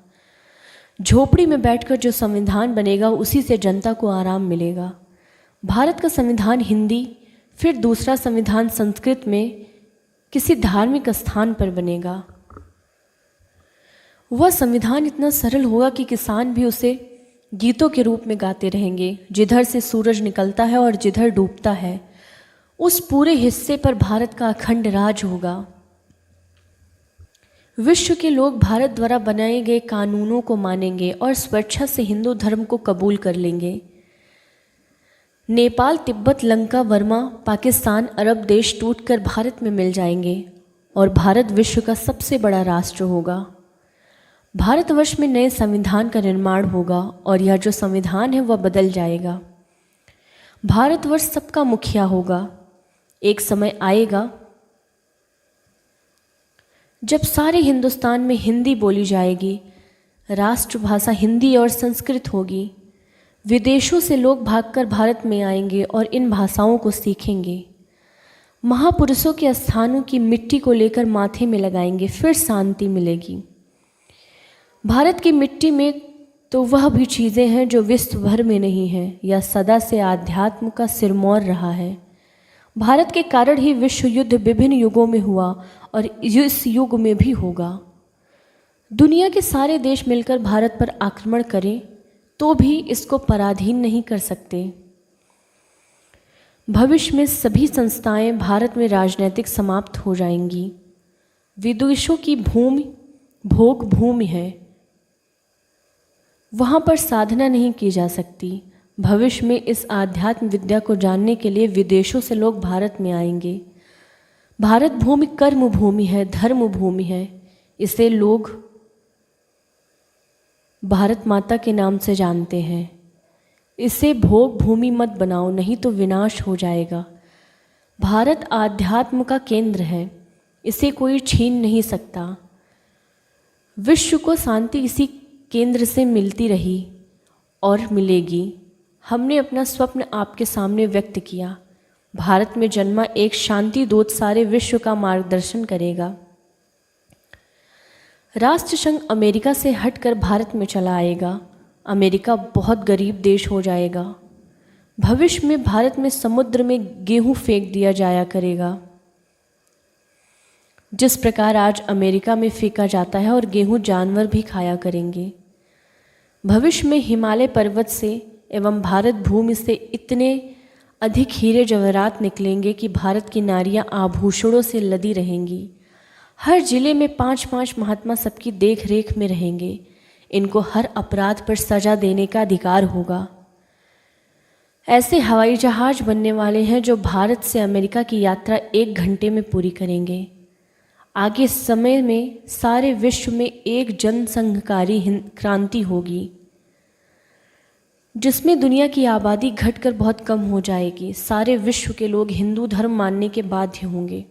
झोपड़ी में बैठकर जो संविधान बनेगा उसी से जनता को आराम मिलेगा। भारत का संविधान हिंदी, फिर दूसरा संविधान संस्कृत में किसी धार्मिक स्थान पर बनेगा। वह संविधान इतना सरल होगा कि किसान भी उसे गीतों के रूप में गाते रहेंगे। जिधर से सूरज निकलता है और जिधर डूबता है, उस पूरे हिस्से पर भारत का अखंड राज होगा। विश्व के लोग भारत द्वारा बनाए गए कानूनों को मानेंगे और स्वेच्छा से हिंदू धर्म को कबूल कर लेंगे। नेपाल, तिब्बत, लंका, बर्मा, पाकिस्तान, अरब देश टूटकर भारत में मिल जाएंगे और भारत विश्व का सबसे बड़ा राष्ट्र होगा। भारतवर्ष में नए संविधान का निर्माण होगा और यह जो संविधान है वह बदल जाएगा। भारतवर्ष सबका मुखिया होगा। एक समय आएगा जब सारे हिंदुस्तान में हिंदी बोली जाएगी, राष्ट्रभाषा हिंदी और संस्कृत होगी। विदेशों से लोग भागकर भारत में आएंगे और इन भाषाओं को सीखेंगे। महापुरुषों के स्थानों की मिट्टी को लेकर माथे में लगाएंगे, फिर शांति मिलेगी। भारत की मिट्टी में तो वह भी चीज़ें हैं जो विश्व भर में नहीं हैं। यह सदा से आध्यात्म का सिरमौर रहा है। भारत के कारण ही विश्व युद्ध विभिन्न युगों में हुआ और इस युग में भी होगा। दुनिया के सारे देश मिलकर भारत पर आक्रमण करें तो भी इसको पराधीन नहीं कर सकते। भविष्य में सभी संस्थाएं भारत में राजनीतिक समाप्त हो जाएंगी। विदेशों की भूमि भोग भूमि है, वहाँ पर साधना नहीं की जा सकती। भविष्य में इस आध्यात्म विद्या को जानने के लिए विदेशों से लोग भारत में आएंगे। भारत भूमि कर्म भूमि है, धर्म भूमि है। इसे लोग भारत माता के नाम से जानते हैं। इसे भोग भूमि मत बनाओ, नहीं तो विनाश हो जाएगा। भारत आध्यात्म का केंद्र है, इसे कोई छीन नहीं सकता। विश्व को शांति इसी केंद्र से मिलती रही और मिलेगी। हमने अपना स्वप्न आपके सामने व्यक्त किया। भारत में जन्मा एक शांति दूत सारे विश्व का मार्गदर्शन करेगा। राष्ट्रसंघ अमेरिका से हटकर भारत में चला आएगा। अमेरिका बहुत गरीब देश हो जाएगा। भविष्य में भारत में समुद्र में गेहूं फेंक दिया जाया करेगा, जिस प्रकार आज अमेरिका में फेंका जाता है, और गेहूं जानवर भी खाया करेंगे। भविष्य में हिमालय पर्वत से एवं भारत भूमि से इतने अधिक हीरे जवाहरात निकलेंगे कि भारत की नारियां आभूषणों से लदी रहेंगी। हर जिले में 5-5 महात्मा सबकी देख रेख में रहेंगे। इनको हर अपराध पर सजा देने का अधिकार होगा। ऐसे हवाई जहाज बनने वाले हैं जो भारत से अमेरिका की यात्रा 1 घंटे में पूरी करेंगे। आगे समय में सारे विश्व में एक जनसंघकारी क्रांति होगी, जिसमें दुनिया की आबादी घटकर बहुत कम हो जाएगी। सारे विश्व के लोग हिंदू धर्म मानने के बाध्य होंगे।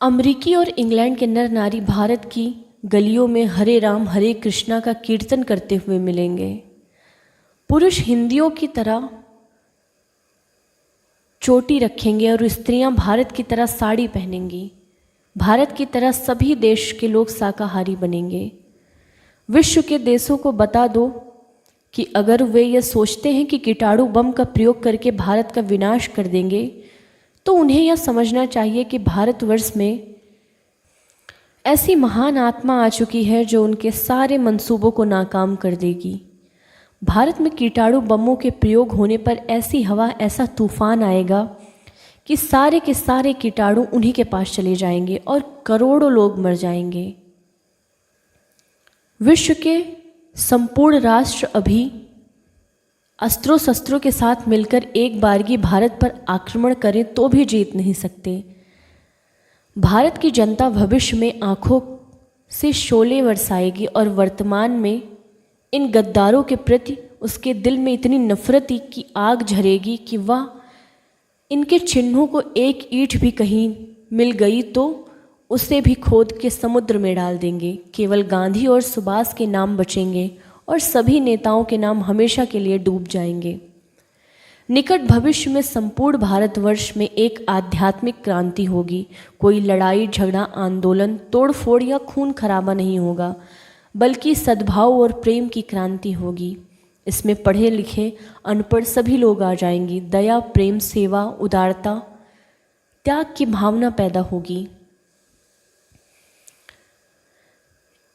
अमेरिकी और इंग्लैंड के नर नारी भारत की गलियों में हरे राम हरे कृष्णा का कीर्तन करते हुए मिलेंगे। पुरुष हिंदियों की तरह चोटी रखेंगे और स्त्रियां भारत की तरह साड़ी पहनेंगी। भारत की तरह सभी देश के लोग शाकाहारी बनेंगे। विश्व के देशों को बता दो कि अगर वे यह सोचते हैं कि कीटाणु बम का प्रयोग करके भारत का विनाश कर देंगे, तो उन्हें यह समझना चाहिए कि भारतवर्ष में ऐसी महान आत्मा आ चुकी है जो उनके सारे मंसूबों को नाकाम कर देगी। भारत में कीटाणु बमों के प्रयोग होने पर ऐसी हवा, ऐसा तूफान आएगा कि सारे के सारे कीटाणु उन्हीं के पास चले जाएंगे और करोड़ों लोग मर जाएंगे। विश्व के संपूर्ण राष्ट्र अभी अस्त्रों शस्त्रों के साथ मिलकर एक बारगी भारत पर आक्रमण करें तो भी जीत नहीं सकते। भारत की जनता भविष्य में आंखों से शोले बरसाएगी और वर्तमान में इन गद्दारों के प्रति उसके दिल में इतनी नफरत की आग झरेगी कि वह इनके चिन्हों को एक ईंट भी कहीं मिल गई तो उसे भी खोद के समुद्र में डाल देंगे। केवल गांधी और सुभाष के नाम बचेंगे और सभी नेताओं के नाम हमेशा के लिए डूब जाएंगे। निकट भविष्य में संपूर्ण भारतवर्ष में एक आध्यात्मिक क्रांति होगी। कोई लड़ाई झगड़ा, आंदोलन, तोड़फोड़ या खून खराबा नहीं होगा, बल्कि सद्भाव और प्रेम की क्रांति होगी। इसमें पढ़े लिखे अनपढ़ सभी लोग आ जाएंगे। दया, प्रेम, सेवा, उदारता, त्याग की भावना पैदा होगी।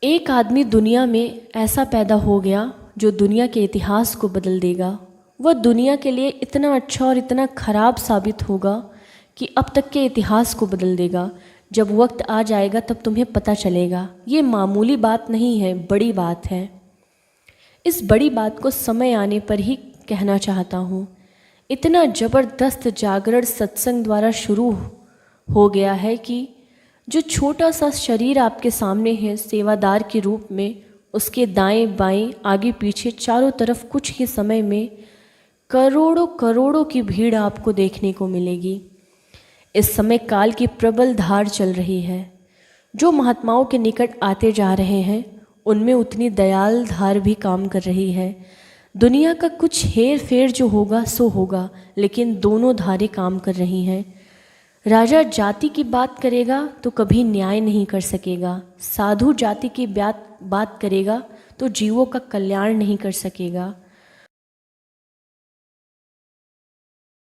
एक आदमी दुनिया में ऐसा पैदा हो गया जो दुनिया के इतिहास को बदल देगा। वह दुनिया के लिए इतना अच्छा और इतना खराब साबित होगा कि अब तक के इतिहास को बदल देगा। जब वक्त आ जाएगा तब तुम्हें पता चलेगा। ये मामूली बात नहीं है, बड़ी बात है। इस बड़ी बात को समय आने पर ही कहना चाहता हूँ। इतना ज़बरदस्त जागरण सत्संग द्वारा शुरू हो गया है कि जो छोटा सा शरीर आपके सामने है सेवादार के रूप में, उसके दाएं बाएं आगे पीछे चारों तरफ कुछ ही समय में करोड़ों करोड़ों की भीड़ आपको देखने को मिलेगी। इस समय काल की प्रबल धार चल रही है। जो महात्माओं के निकट आते जा रहे हैं उनमें उतनी दयाल धार भी काम कर रही है। दुनिया का कुछ हेर फेर जो होगा सो होगा, लेकिन दोनों धारें काम कर रही हैं। राजा जाति की बात करेगा तो कभी न्याय नहीं कर सकेगा, साधु जाति की बात करेगा तो जीवों का कल्याण नहीं कर सकेगा।